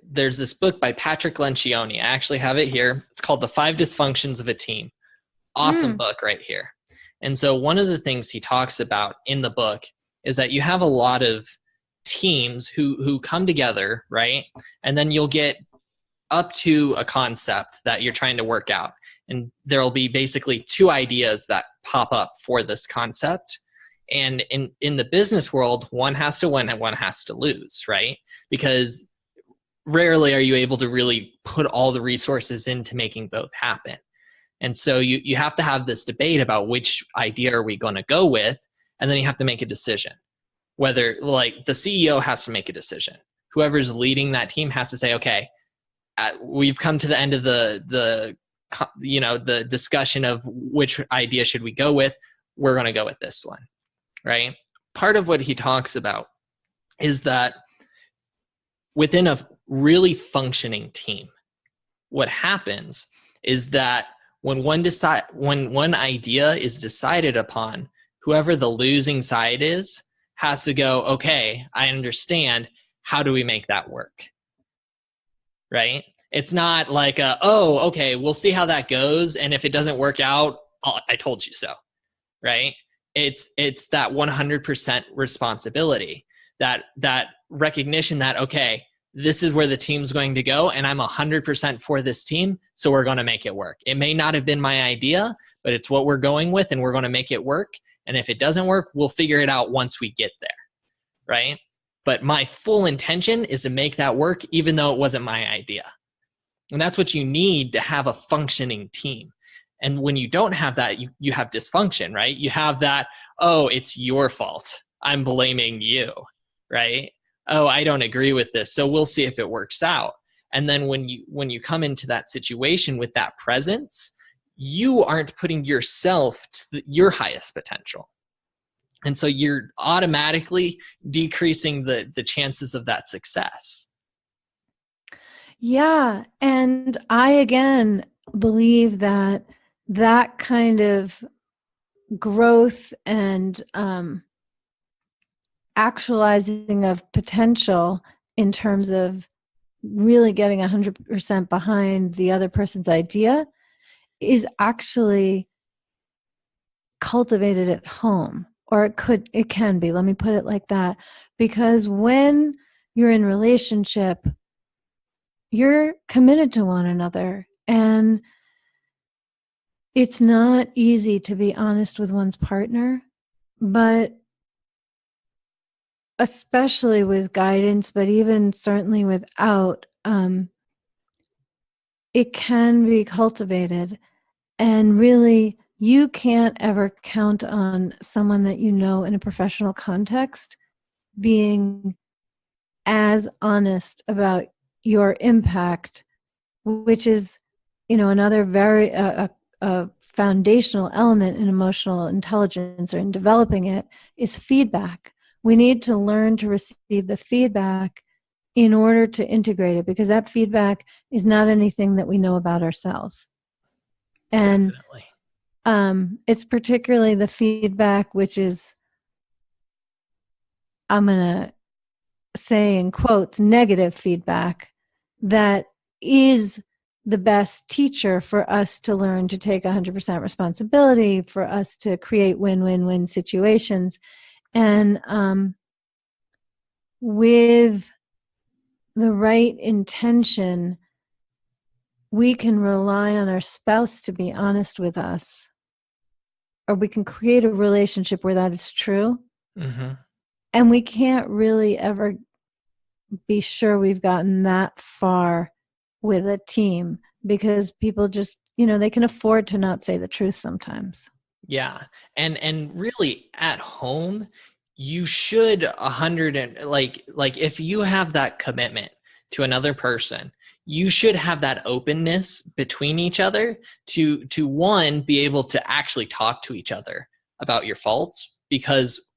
there's this book by Patrick Lencioni. I actually have it here. It's called The 5 Dysfunctions of a Team. Awesome book right here. And so one of the things he talks about in the book is that you have a lot of teams who come together, right? And then you'll get up to a concept that you're trying to work out. And there'll be basically 2 ideas that pop up for this concept. And in the business world, one has to win and one has to lose, right? Because rarely are you able to really put all the resources into making both happen. And so you have to have this debate about which idea are we going to go with, and then you have to make a decision. Whether, like, the CEO has to make a decision. Whoever's leading that team has to say, okay, we've come to the end of the discussion of which idea should we go with. We're going to go with this one, right? Part of what he talks about is that within a really functioning team, what happens is that when one idea is decided upon, whoever the losing side is has to go, okay, I understand. How do we make that work? Right? It's not like, okay, we'll see how that goes. And if it doesn't work out, I told you so. Right? It's that 100% responsibility, that recognition that, okay, this is where the team's going to go, and I'm 100% for this team, so we're going to make it work. It may not have been my idea, but it's what we're going with, and we're going to make it work. And if it doesn't work, we'll figure it out once we get there, right? But my full intention is to make that work, even though it wasn't my idea. And that's what you need to have a functioning team. And when you don't have that, you have dysfunction, right? You have that, oh, it's your fault. I'm blaming you, right? Oh, I don't agree with this, so we'll see if it works out. And then when you come into that situation with that presence, you aren't putting yourself to your highest potential. And so you're automatically decreasing the chances of that success. Yeah. And I, again, believe that kind of growth and actualizing of potential in terms of really getting 100% behind the other person's idea is actually cultivated at home, or it can be, let me put it like that, because when you're in relationship, you're committed to one another, and it's not easy to be honest with one's partner, but especially with guidance, but even certainly without, it can be cultivated. And really, you can't ever count on someone that you know in a professional context being as honest about your impact, which is, another very a foundational element in emotional intelligence, or in developing it, is feedback. We need to learn to receive the feedback in order to integrate it, because that feedback is not anything that we know about ourselves. And definitely. It's particularly the feedback, which is, I'm going to say in quotes, negative feedback, that is the best teacher for us to learn to take 100% responsibility, for us to create win-win-win situations. And with the right intention, we can rely on our spouse to be honest with us, or we can create a relationship where that is true. Mm-hmm. And we can't really ever be sure we've gotten that far with a team, because people just, they can afford to not say the truth sometimes. Yeah. And really at home, you should if you have that commitment to another person, you should have that openness between each other to one, be able to actually talk to each other about your faults, because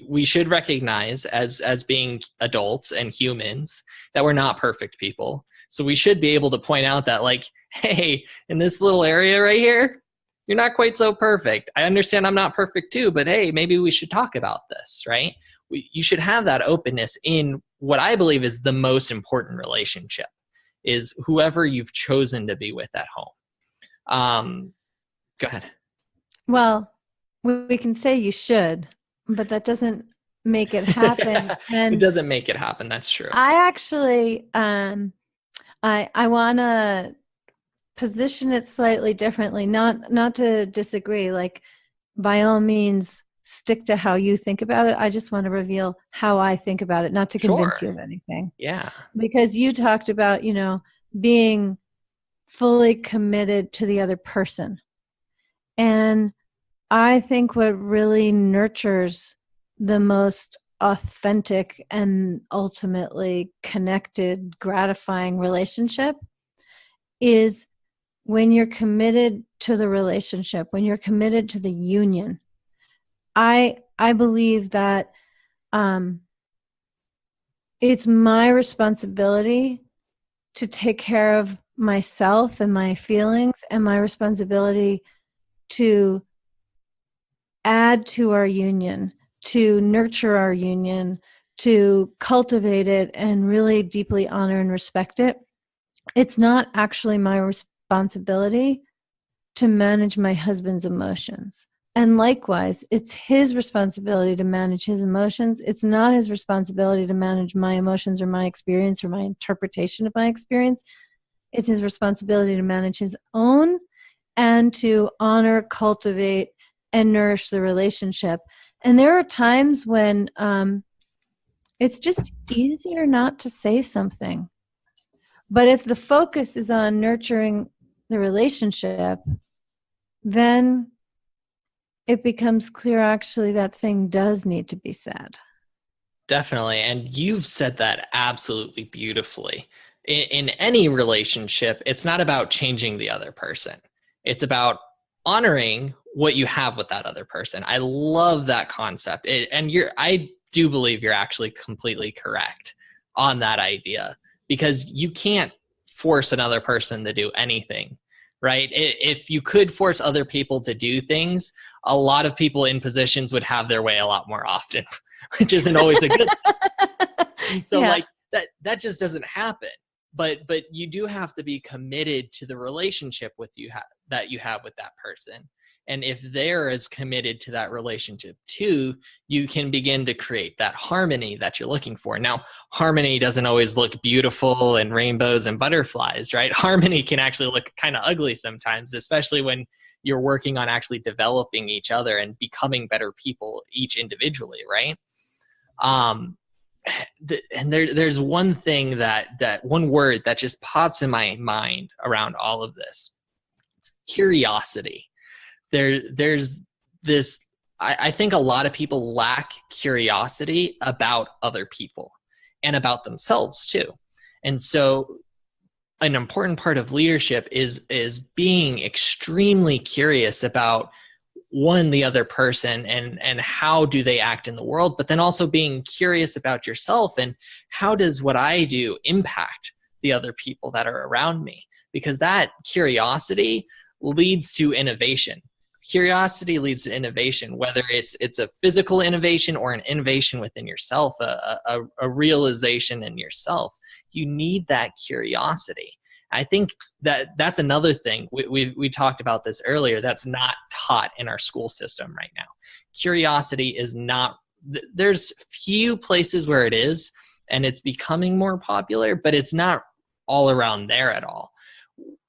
we should recognize as being adults and humans that we're not perfect people. So we should be able to point out that, like, hey, in this little area right here, you're not quite so perfect. I understand I'm not perfect too, but hey, maybe we should talk about this, right? You should have that openness in what I believe is the most important relationship, is whoever you've chosen to be with at home. Go ahead. Well, we can say you should, but that doesn't make it happen. And it doesn't make it happen. That's true. I actually, I want to position it slightly differently, not to disagree. Like, by all means, stick to how you think about it. I just want to reveal how I think about it, not to convince you of anything. Yeah. Because you talked about, being fully committed to the other person. And I think what really nurtures the most authentic and ultimately connected, gratifying relationship is when you're committed to the relationship, when you're committed to the union. I believe that it's my responsibility to take care of myself and my feelings, and my responsibility to add to our union, to nurture our union, to cultivate it and really deeply honor and respect it. It's not actually my responsibility to manage my husband's emotions. And likewise, it's his responsibility to manage his emotions. It's not his responsibility to manage my emotions or my experience or my interpretation of my experience. It's his responsibility to manage his own and to honor, cultivate, and nourish the relationship. And there are times when it's just easier not to say something. But if the focus is on nurturing the relationship, then it becomes clear actually that thing does need to be said. Definitely. And you've said that absolutely beautifully. In any relationship, it's not about changing the other person. It's about honoring what you have with that other person. I love that concept. I do believe you're actually completely correct on that idea, because you can't force another person to do anything, right? If you could force other people to do things, a lot of people in positions would have their way a lot more often, which isn't always a good thing. And so like that just doesn't happen. But you do have to be committed to the relationship that you have with that person. And if they're as committed to that relationship too, you can begin to create that harmony that you're looking for. Now, harmony doesn't always look beautiful and rainbows and butterflies, right? Harmony can actually look kind of ugly sometimes, especially when you're working on actually developing each other and becoming better people each individually, right? And there's one thing that one word that just pops in my mind around all of this. It's curiosity. There's this, I think a lot of people lack curiosity about other people and about themselves too. And so an important part of leadership is being extremely curious about the other person and how do they act in the world, but then also being curious about yourself and how does what I do impact the other people that are around me? Because that curiosity leads to innovation. Curiosity leads to innovation, whether it's a physical innovation or an innovation within yourself, a realization in yourself. You need that curiosity. I think that's another thing. We talked about this earlier. That's not taught in our school system right now. Curiosity is not, there's few places where it is, and it's becoming more popular, but it's not all around there at all.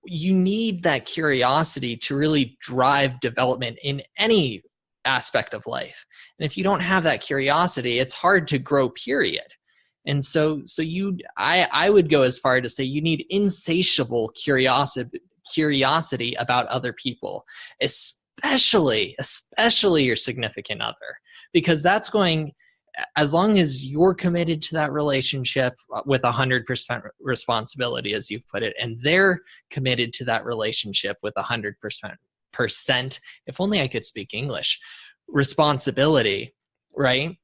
You need that curiosity to really drive development in any aspect of life. And if you don't have that curiosity, it's hard to grow, period. And so I would go as far to say you need insatiable curiosity about other people, especially your significant other, because that's going, as long as you're committed to that relationship with 100% responsibility, as you've put it, and they're committed to that relationship with 100%, if only I could speak English, responsibility, right?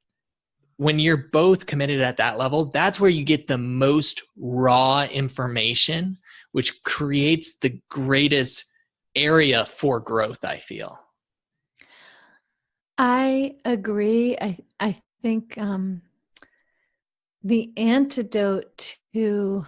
When you're both committed at that level, that's where you get the most raw information, which creates the greatest area for growth, I feel. I agree. I think the antidote to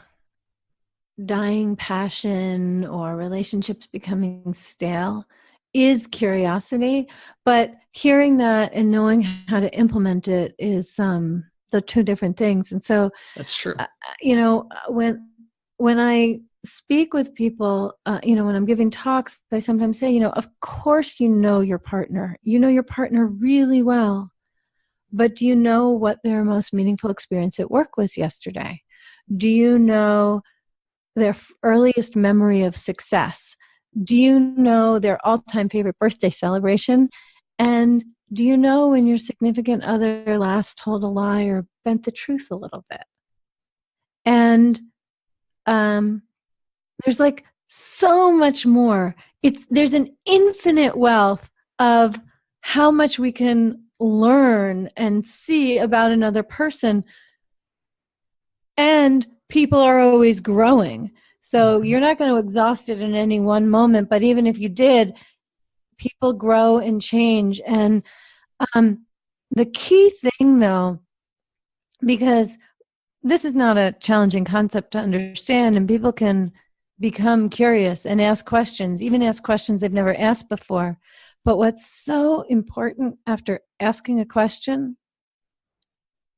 dying passion or relationships becoming stale is curiosity, but hearing that and knowing how to implement it is the two different things. And so, That's true. you know, when I speak with people, when I'm giving talks, I sometimes say, of course you know your partner. You know your partner really well, but do you know what their most meaningful experience at work was yesterday? Do you know their earliest memory of success? Do you know their all-time favorite birthday celebration? And do you know when your significant other last told a lie or bent the truth a little bit? And there's like so much more. There's an infinite wealth of how much we can learn and see about another person. And people are always growing. So you're not going to exhaust it in any one moment. But even if you did, people grow and change. And the key thing, though, because this is not a challenging concept to understand, and people can become curious and ask questions, even ask questions they've never asked before. But what's so important after asking a question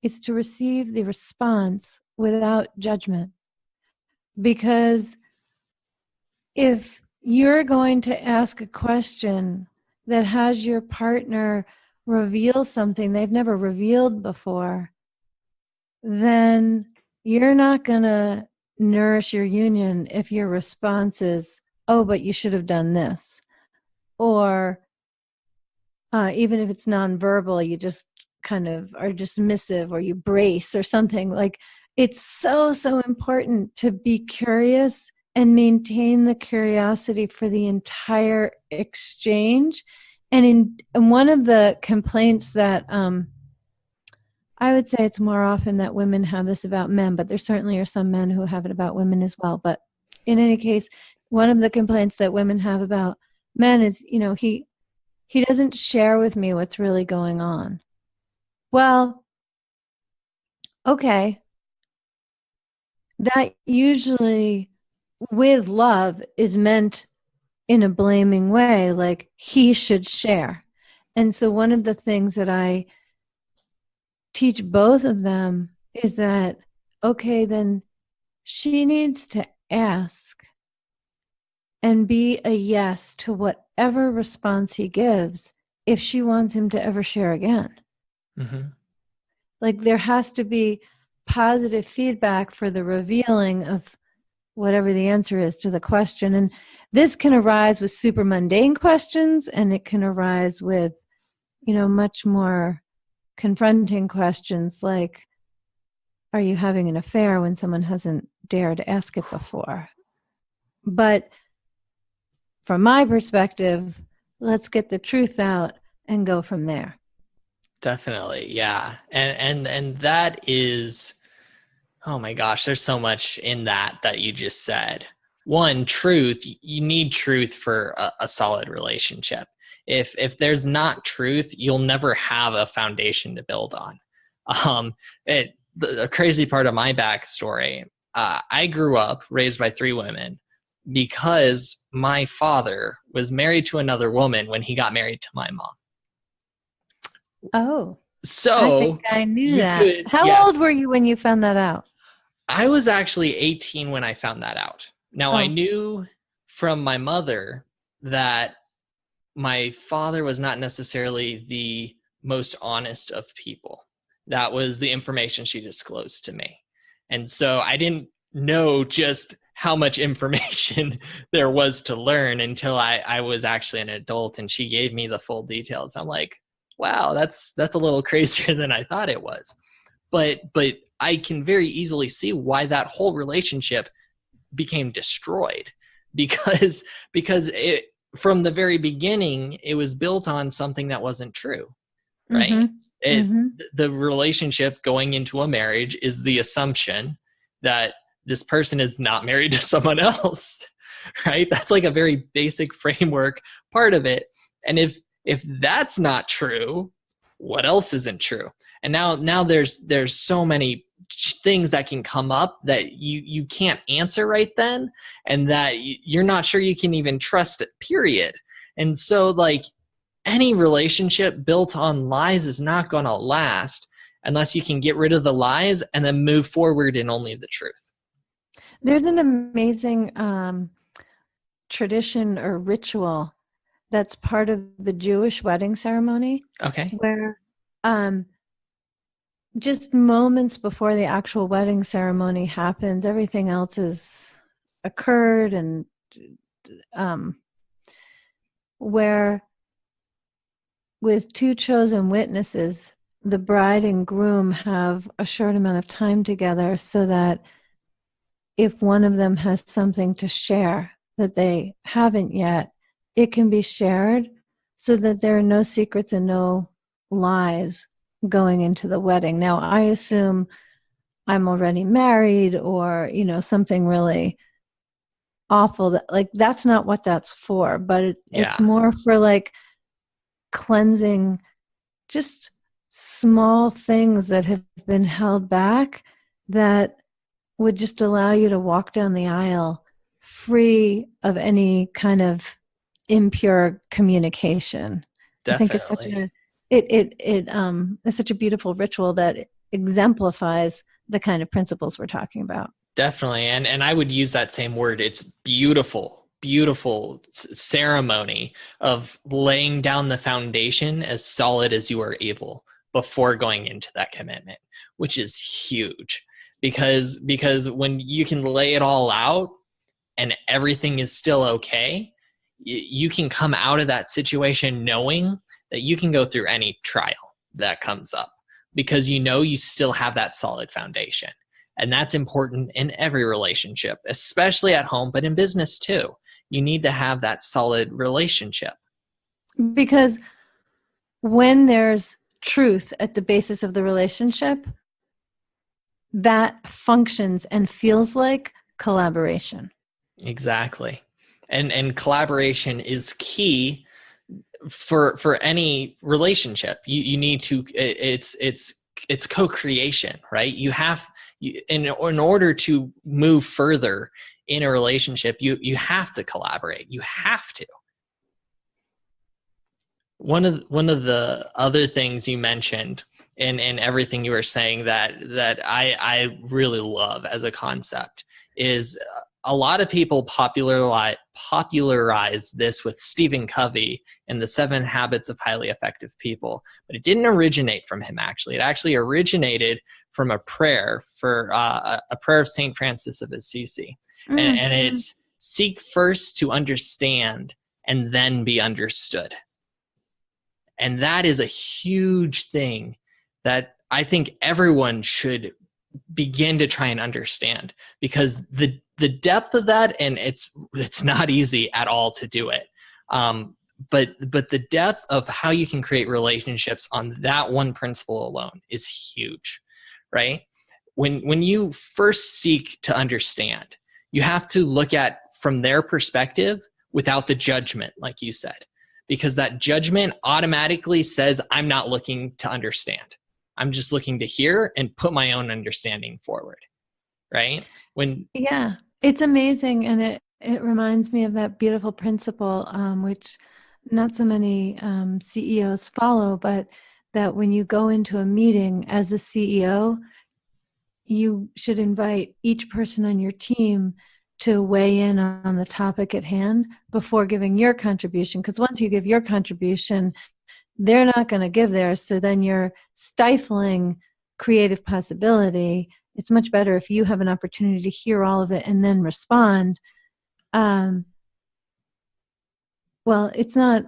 is to receive the response without judgment. Because if you're going to ask a question that has your partner reveal something they've never revealed before, then you're not going to nourish your union if your response is, oh, but you should have done this. Or even if it's nonverbal, you just kind of are dismissive or you brace or something. Like, it's so, so important to be curious and maintain the curiosity for the entire exchange. And one of the complaints that I would say it's more often that women have this about men, but there certainly are some men who have it about women as well. But in any case, one of the complaints that women have about men is, he doesn't share with me what's really going on. Well, okay. That usually, with love, is meant in a blaming way, like he should share. And so one of the things that I teach both of them is that, okay, then she needs to ask and be a yes to whatever response he gives if she wants him to ever share again. Mm-hmm. Like, there has to be positive feedback for the revealing of whatever the answer is to the question. And this can arise with super mundane questions, and it can arise with, much more confronting questions like, are you having an affair, when someone hasn't dared ask it before? But from my perspective, let's get the truth out and go from there. Definitely. Yeah. And that is, oh my gosh, there's so much in that you just said. One, truth. You need truth for a solid relationship. If there's not truth, you'll never have a foundation to build on. The crazy part of my backstory, I grew up raised by 3 women because my father was married to another woman when he got married to my mom. Oh, so I think I knew that. How old were you when you found that out? I was actually 18 when I found that out. Now, I knew from my mother that my father was not necessarily the most honest of people. That was the information she disclosed to me. And so I didn't know just how much information there was to learn until I was actually an adult and she gave me the full details. I'm like, wow, that's a little crazier than I thought it was. But I can very easily see why that whole relationship became destroyed because from the very beginning, it was built on something that wasn't true, right? Mm-hmm. It, Mm-hmm. the relationship going into a marriage is the assumption that this person is not married to someone else, right? That's like a very basic framework part of it. And if that's not true, what else isn't true? And now there's so many things that can come up that you can't answer right then, and that you're not sure you can even trust it, period. And so like any relationship built on lies is not going to last unless you can get rid of the lies and then move forward in only the truth. There's an amazing tradition or ritual that's part of the Jewish wedding ceremony, Okay. where just moments before the actual wedding ceremony happens, everything else has occurred, and where with two chosen witnesses, the bride and groom have a short amount of time together so that if one of them has something to share that they haven't yet, it can be shared so that there are no secrets and no lies going into the wedding. Now, I assume I'm already married, or, something really awful, that like that's not what that's for, but it's more for like cleansing just small things that have been held back, that would just allow you to walk down the aisle free of any kind of impure communication. Definitely. I think it's such a beautiful ritual that exemplifies the kind of principles we're talking about. Definitely. And I would use that same word. It's beautiful ceremony of laying down the foundation as solid as you are able before going into that commitment, which is huge. Because when you can lay it all out and everything is still okay, you can come out of that situation knowing that you can go through any trial that comes up, because you still have that solid foundation. And that's important in every relationship, especially at home, but in business too. You need to have that solid relationship. Because when there's truth at the basis of the relationship, that functions and feels like collaboration. Exactly. And collaboration is key for any relationship. You need to, it's co-creation, right? In order to move further in a relationship, you have to collaborate. You have to. One of the other things you mentioned in everything you were saying that I really love as a concept is a lot of people popularize this with Stephen Covey and the 7 Habits of Highly Effective People, but it didn't originate from him. Actually, it actually originated from a prayer a prayer of Saint Francis of Assisi, and it's seek first to understand and then be understood. And that is a huge thing that I think everyone should begin to try and understand, because the depth of that, and it's not easy at all to do it. But the depth of how you can create relationships on that one principle alone is huge, right? When you first seek to understand, you have to look at from their perspective without the judgment, like you said, because that judgment automatically says, I'm not looking to understand. I'm just looking to hear and put my own understanding forward, right? Yeah, it's amazing. And it reminds me of that beautiful principle, which not so many CEOs follow, but that when you go into a meeting as the CEO, you should invite each person on your team to weigh in on the topic at hand before giving your contribution. Because once you give your contribution, they're not going to give theirs. So then you're stifling creative possibility. It's much better if you have an opportunity to hear all of it and then respond. Well, it's not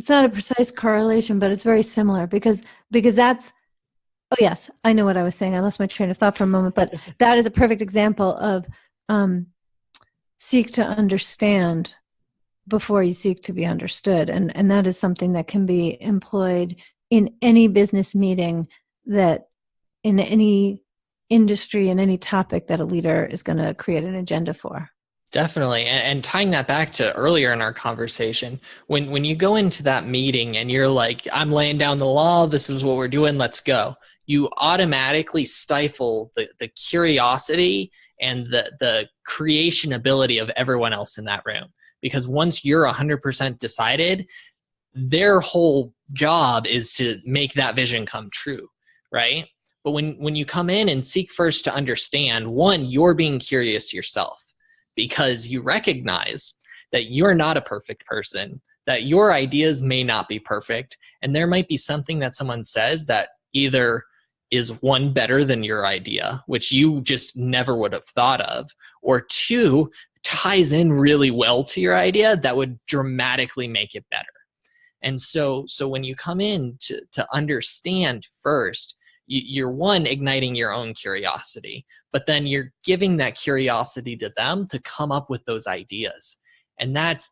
a precise correlation, but it's very similar because that's, oh yes, I know what I was saying. I lost my train of thought for a moment, but that is a perfect example of seek to understand before you seek to be understood. And that is something that can be employed in any business meeting, that in any industry and any topic that a leader is going to create an agenda for. Definitely. And tying that back to earlier in our conversation, when you go into that meeting and you're like, I'm laying down the law, this is what we're doing, let's go. You automatically stifle the curiosity and the creation ability of everyone else in that room. Because once you're 100% decided, their whole job is to make that vision come true, right? But when you come in and seek first to understand, one, you're being curious yourself, because you recognize that you're not a perfect person, that your ideas may not be perfect, and there might be something that someone says that either is one, better than your idea, which you just never would have thought of, or two, ties in really well to your idea that would dramatically make it better. And so when you come in to understand first, you're one, igniting your own curiosity, but then you're giving that curiosity to them to come up with those ideas. And that's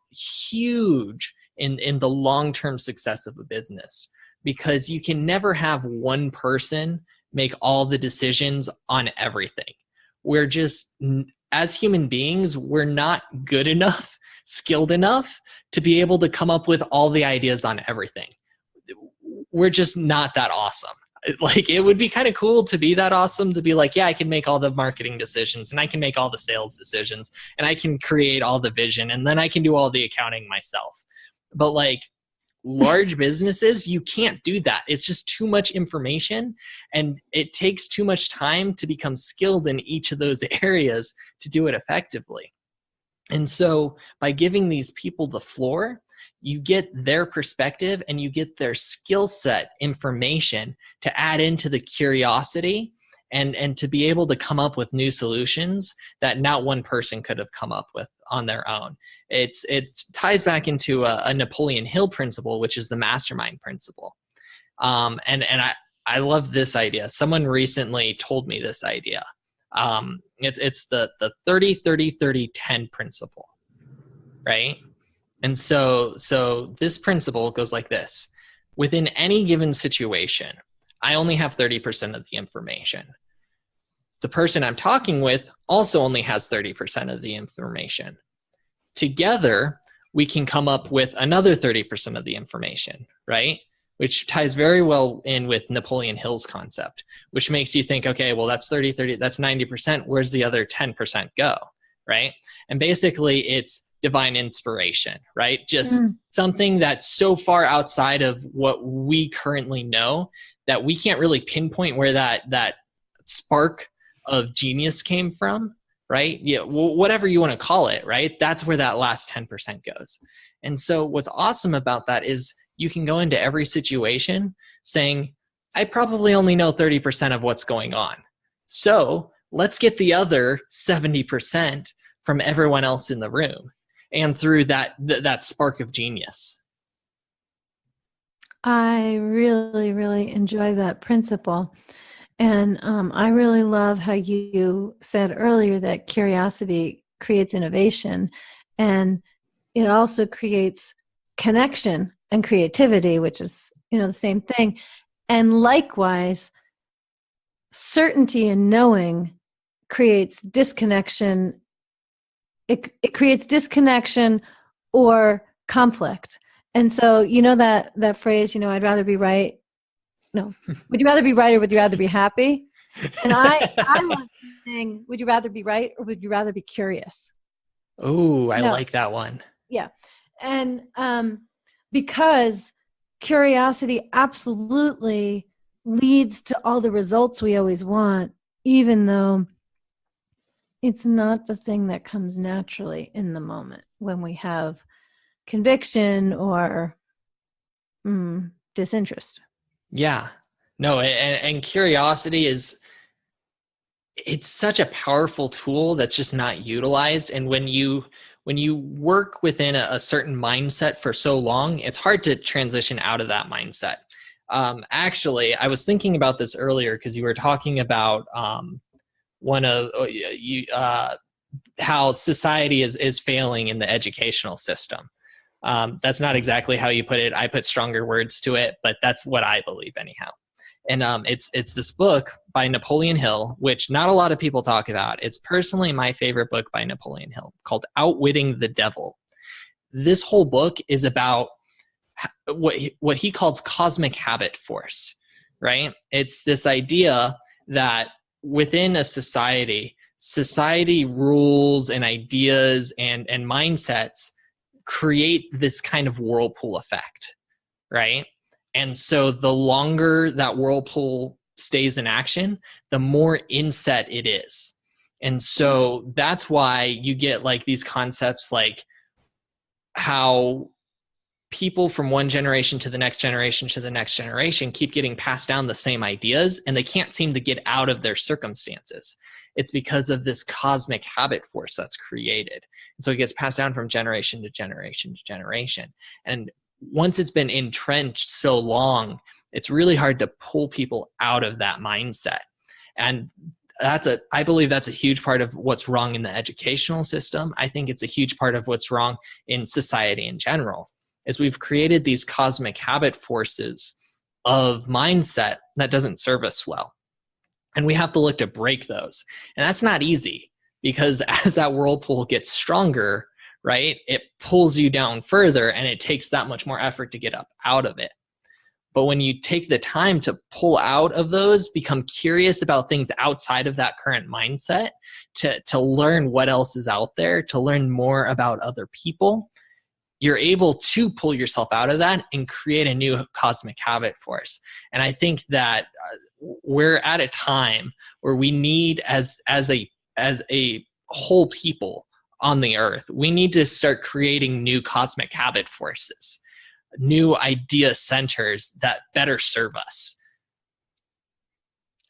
huge in the long-term success of a business, because you can never have one person make all the decisions on everything. We're just, as human beings, we're not good enough, skilled enough to be able to come up with all the ideas on everything. We're just not that awesome. Like, it would be kind of cool to be that awesome, to be like, yeah, I can make all the marketing decisions, and I can make all the sales decisions, and I can create all the vision, and then I can do all the accounting myself. But like large businesses, you can't do that. It's just too much information, and it takes too much time to become skilled in each of those areas to do it effectively. And so by giving these people the floor, you get their perspective and you get their skill set information to add into the curiosity and to be able to come up with new solutions that not one person could have come up with on their own. It ties back into a Napoleon Hill principle, which is the mastermind principle. And I love this idea. Someone recently told me this idea. It's the 30-30-30-10 principle, right? And so this principle goes like this. Within any given situation, I only have 30% of the information. The person I'm talking with also only has 30% of the information. Together, we can come up with another 30% of the information, right? Which ties very well in with Napoleon Hill's concept, which makes you think, okay, well, that's 30-30, that's 90%. Where's the other 10% go, right? And basically, it's divine inspiration, right? Just something that's so far outside of what we currently know that we can't really pinpoint where that spark of genius came from, right? Yeah, whatever you want to call it, right? That's where that last 10% goes. And so what's awesome about that is you can go into every situation saying, I probably only know 30% of what's going on. So let's get the other 70% from everyone else in the room, and through that spark of genius. I really, really enjoy that principle. And I really love how you said earlier that curiosity creates innovation, and it also creates connection and creativity, which is, the same thing. And likewise, certainty in knowing creates disconnection. It creates disconnection or conflict. And so, that phrase, I'd rather be right. No, would you rather be right or would you rather be happy? And I love saying, would you rather be right or would you rather be curious? Oh, I like that one. Yeah. And because curiosity absolutely leads to all the results we always want, even though it's not the thing that comes naturally in the moment when we have conviction or disinterest. Yeah. No, and curiosity it's such a powerful tool that's just not utilized. And when you work within a certain mindset for so long, it's hard to transition out of that mindset. Actually, I was thinking about this earlier because you were talking about how society is failing in the educational system. That's not exactly how you put it. I put stronger words to it, but that's what I believe anyhow. And it's this book by Napoleon Hill, which not a lot of people talk about. It's personally my favorite book by Napoleon Hill, called Outwitting the Devil. This whole book is about what he calls cosmic habit force, right? It's this idea that within a society rules and ideas and mindsets create this kind of whirlpool effect, right? And so the longer that whirlpool stays in action, the more inset it is. And so that's why you get like these concepts like how people from one generation to the next generation to the next generation keep getting passed down the same ideas, and they can't seem to get out of their circumstances. It's because of this cosmic habit force that's created. And so it gets passed down from generation to generation to generation. And once it's been entrenched so long, it's really hard to pull people out of that mindset. And I believe that's a huge part of what's wrong in the educational system. I think it's a huge part of what's wrong in society in general, is we've created these cosmic habit forces of mindset that doesn't serve us well. And we have to look to break those. And that's not easy, because as that whirlpool gets stronger, right, it pulls you down further, and it takes that much more effort to get up out of it. But when you take the time to pull out of those, become curious about things outside of that current mindset, to learn what else is out there, to learn more about other people, you're able to pull yourself out of that and create a new cosmic habit force. And I think that we're at a time where we need, as a whole people on the earth, we need to start creating new cosmic habit forces, new idea centers that better serve us.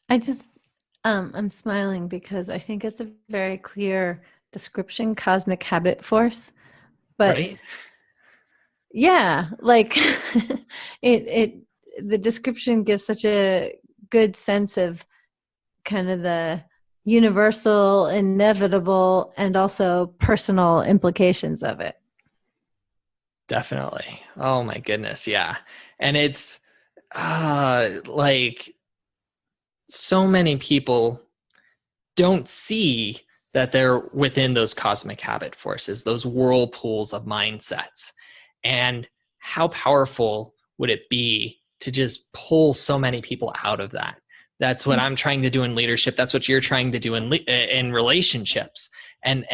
I'm smiling because I think it's a very clear description, cosmic habit force. But right? Yeah, like the description gives such a good sense of kind of the universal, inevitable, and also personal implications of it. Definitely. Oh my goodness. Yeah. And it's like so many people don't see that they're within those cosmic habit forces, those whirlpools of mindsets. And how powerful would it be to just pull so many people out of that? That's what I'm trying to do in leadership. That's what you're trying to do in relationships. And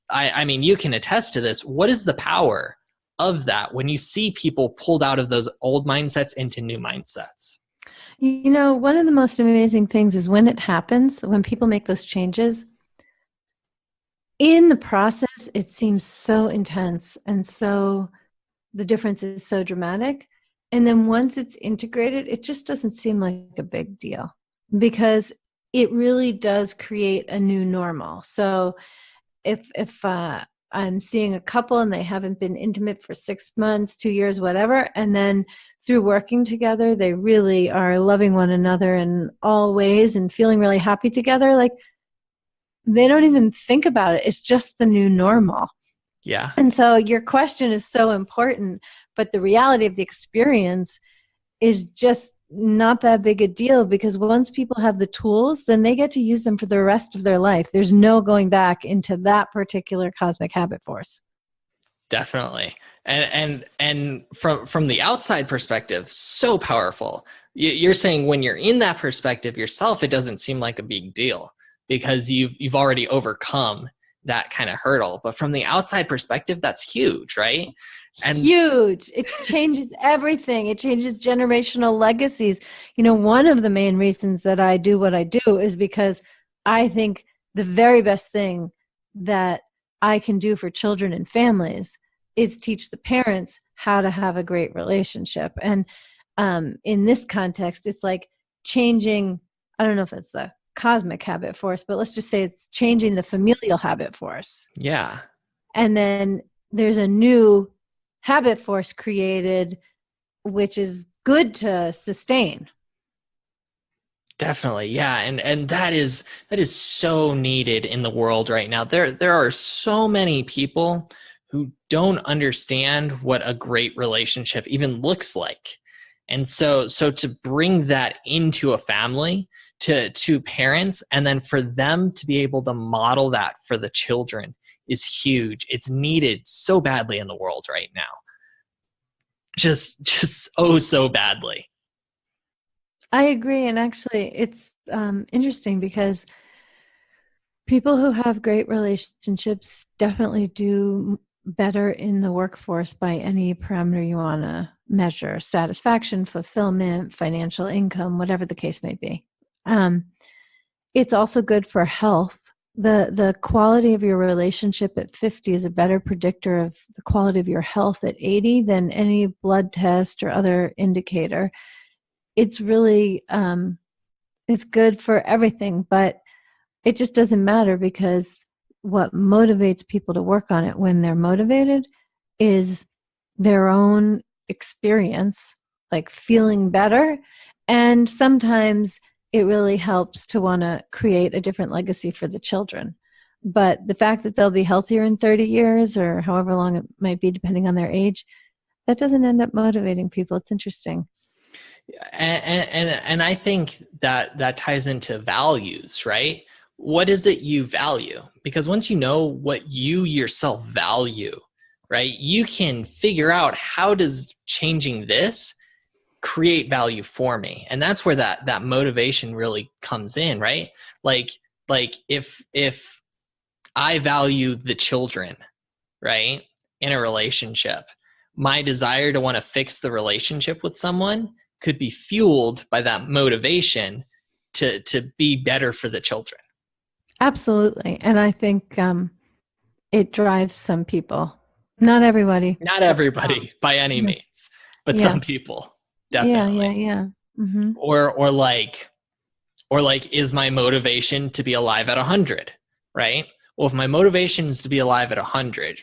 I mean, you can attest to this. What is the power of that when you see people pulled out of those old mindsets into new mindsets? You know, one of the most amazing things is when it happens, when people make those changes, in the process, it seems so intense, and so the difference is so dramatic. And then once it's integrated, it just doesn't seem like a big deal, because it really does create a new normal. So if I'm seeing a couple and they haven't been intimate for 6 months, 2 years, whatever, and then through working together, they really are loving one another in all ways and feeling really happy together, like they don't even think about it. It's just the new normal. Yeah. And so your question is so important, but the reality of the experience is just not that big a deal, because once people have the tools, then they get to use them for the rest of their life. There's no going back into that particular cosmic habit force. Definitely. And from the outside perspective, so powerful. You're saying when you're in that perspective yourself, it doesn't seem like a big deal because you've already overcome that kind of hurdle. But from the outside perspective, that's huge, right? And huge. It changes everything. It changes generational legacies. You know, one of the main reasons that I do what I do is because I think the very best thing that I can do for children and families is teach the parents how to have a great relationship. And in this context, it's like changing, I don't know if it's the cosmic habit force, but let's just say it's changing the familial habit force. Yeah. And then there's a new habit force created, which is good to sustain. Definitely. Yeah. And that is so needed in the world right now. There are so many people who don't understand what a great relationship even looks like. And so to bring that into a family, to parents, and then for them to be able to model that for the children is huge. It's needed so badly in the world right now. Just oh so badly. I agree. And actually, it's interesting because people who have great relationships definitely do better in the workforce by any parameter you want to measure: satisfaction, fulfillment, financial income, whatever the case may be. It's also good for health. The quality of your relationship at 50 is a better predictor of the quality of your health at 80 than any blood test or other indicator. It's really it's good for everything, but it just doesn't matter, because what motivates people to work on it when they're motivated is their own experience, like feeling better. And sometimes it really helps to want to create a different legacy for the children. But the fact that they'll be healthier in 30 years or however long it might be, depending on their age, that doesn't end up motivating people. It's interesting. And I think that ties into values, right? What is it you value? Because once you know what you yourself value, right, you can figure out, how does changing this create value for me? And that's where that motivation really comes in, right? Like if I value the children, right, in a relationship, my desire to want to fix the relationship with someone could be fueled by that motivation to be better for the children. Absolutely. And I think it drives some people. Not everybody. Not everybody by any means, but some people definitely. Yeah. Mm-hmm. Or like, is my motivation to be alive at 100, right? Well, if my motivation is to be alive at 100,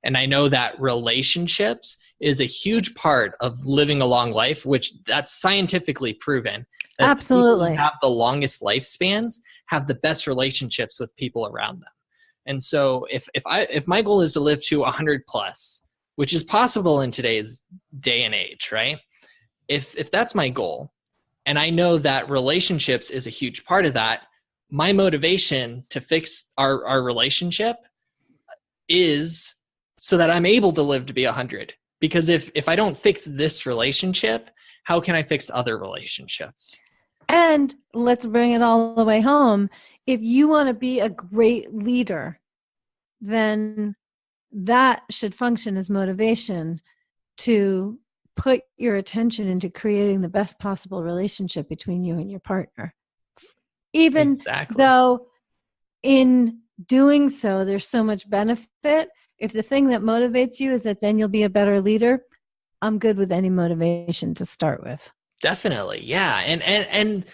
and I know that relationships is a huge part of living a long life, which that's scientifically proven. That Absolutely. people who have the longest lifespans have the best relationships with people around them. And so if my goal is to live to 100 plus, which is possible in today's day and age, right? If that's my goal, and I know that relationships is a huge part of that, my motivation to fix our relationship is so that I'm able to live to be 100. Because if I don't fix this relationship, how can I fix other relationships? And let's bring it all the way home. If you want to be a great leader, then that should function as motivation to put your attention into creating the best possible relationship between you and your partner. Even though in doing so, there's so much benefit. If the thing that motivates you is that then you'll be a better leader, I'm good with any motivation to start with. Definitely. Yeah. And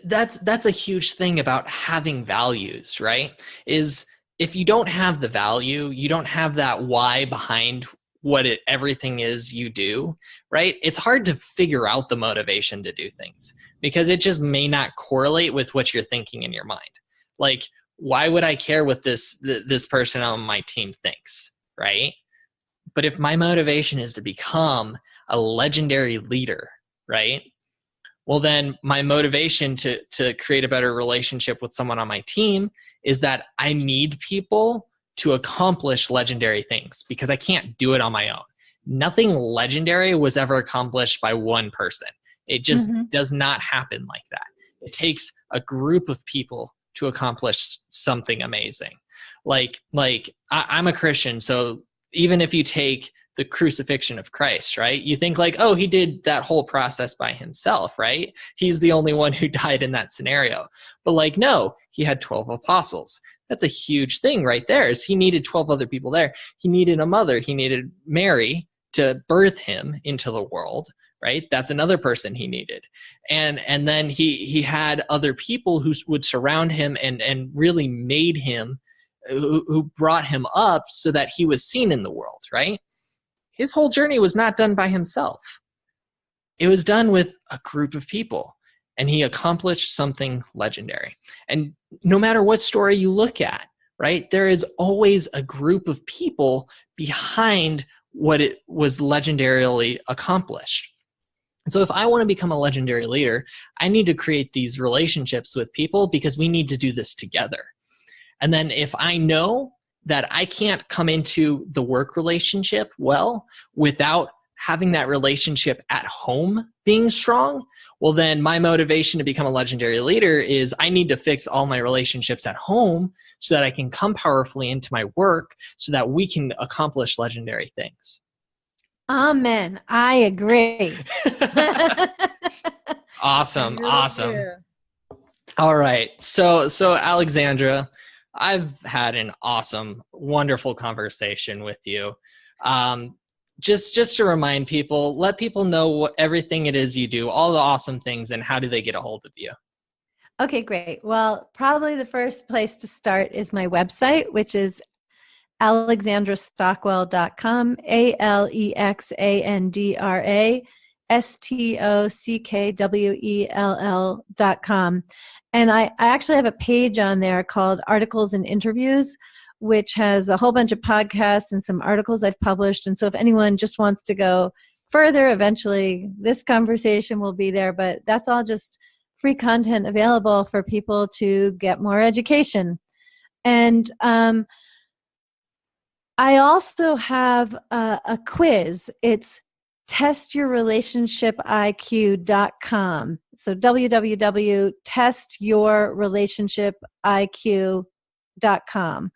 that's a huge thing about having values, right? Is if you don't have the value, you don't have that why behind what everything is you do, right? It's hard to figure out the motivation to do things because it just may not correlate with what you're thinking in your mind. Like, why would I care what this person on my team thinks, right? But if my motivation is to become a legendary leader, right? Well, then my motivation to create a better relationship with someone on my team is that I need people to accomplish legendary things because I can't do it on my own. Nothing legendary was ever accomplished by one person. It just does not happen like that. It takes a group of people to accomplish something amazing. Like I'm a Christian, so even if you take the crucifixion of Christ, right? You think like, oh, he did that whole process by himself, right? He's the only one who died in that scenario. But like, no, he had 12 apostles. That's a huge thing right there, is he needed 12 other people there. He needed a mother. He needed Mary to birth him into the world, right? That's another person he needed. And then he had other people who would surround him and really made him, who brought him up so that he was seen in the world, right? His whole journey was not done by himself. It was done with a group of people, and he accomplished something legendary. And no matter what story you look at, right, there is always a group of people behind what it was legendarily accomplished. And so if I want to become a legendary leader, I need to create these relationships with people because we need to do this together. And then if I know that I can't come into the work relationship well without having that relationship at home being strong, well, then my motivation to become a legendary leader is I need to fix all my relationships at home so that I can come powerfully into my work so that we can accomplish legendary things. Amen. I agree. Awesome. Really Awesome. do. All right. So Alexandra, I've had an awesome, wonderful conversation with you. Just to remind people, let people know what everything it is you do, all the awesome things, and how do they get a hold of you? Okay, great. Well, probably the first place to start is my website, which is alexandrastockwell.com, AlexandraStockwell.com. And I actually have a page on there called Articles and Interviews, which has a whole bunch of podcasts and some articles I've published. And so if anyone just wants to go further, eventually this conversation will be there, but that's all just free content available for people to get more education. And I also have a quiz. It's testyourrelationshipiq.com. So www.testyourrelationshipiq.com.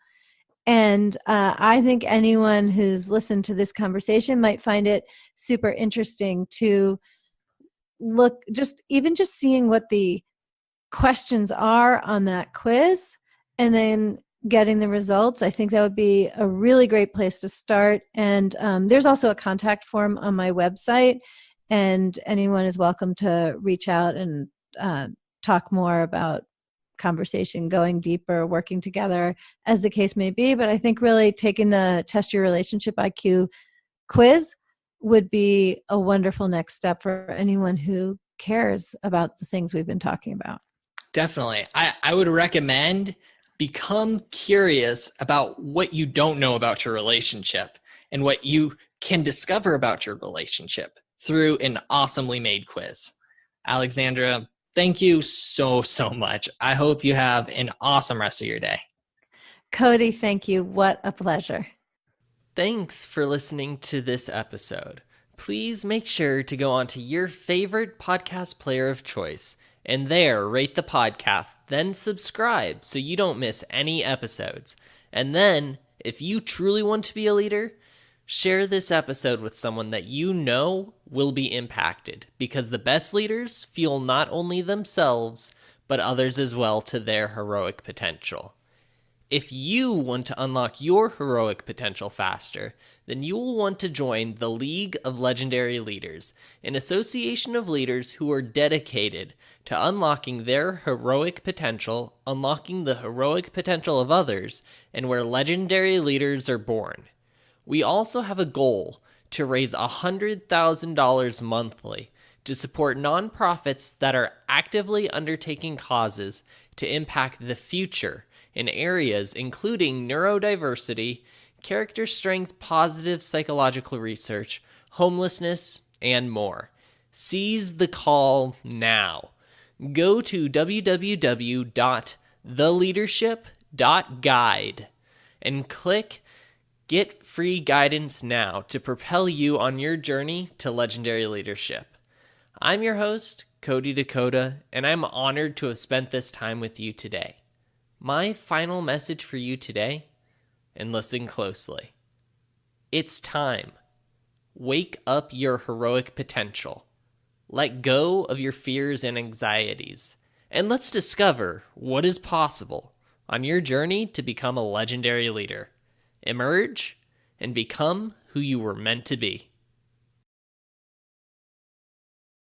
And I think anyone who's listened to this conversation might find it super interesting to look, just seeing what the questions are on that quiz and then getting the results. I think that would be a really great place to start. And there's also a contact form on my website, and anyone is welcome to reach out and talk more about conversation, going deeper, working together, as the case may be. But I think really taking the Test Your Relationship IQ quiz would be a wonderful next step for anyone who cares about the things we've been talking about. Definitely. I would recommend become curious about what you don't know about your relationship and what you can discover about your relationship through an awesomely made quiz. Alexandra, thank you so much. I hope you have an awesome rest of your day. Cody, thank you. What a pleasure. Thanks for listening to this episode. Please make sure to go onto your favorite podcast player of choice and there rate the podcast, then subscribe so you don't miss any episodes. And then, if you truly want to be a leader, share this episode with someone that you know will be impacted, because the best leaders fuel not only themselves, but others as well to their heroic potential. If you want to unlock your heroic potential faster, then you will want to join the League of Legendary Leaders, an association of leaders who are dedicated to unlocking their heroic potential, unlocking the heroic potential of others, and where legendary leaders are born. We also have a goal to raise $100,000 monthly to support nonprofits that are actively undertaking causes to impact the future in areas including neurodiversity, character strength, positive psychological research, homelessness, and more. Seize the call now. Go to www.theleadership.guide and click Get Free Guidance Now to propel you on your journey to legendary leadership. I'm your host, Cody Dakota, and I'm honored to have spent this time with you today. My final message for you today, and listen closely. It's time. Wake up your heroic potential. Let go of your fears and anxieties, and let's discover what is possible on your journey to become a legendary leader. Emerge and become who you were meant to be.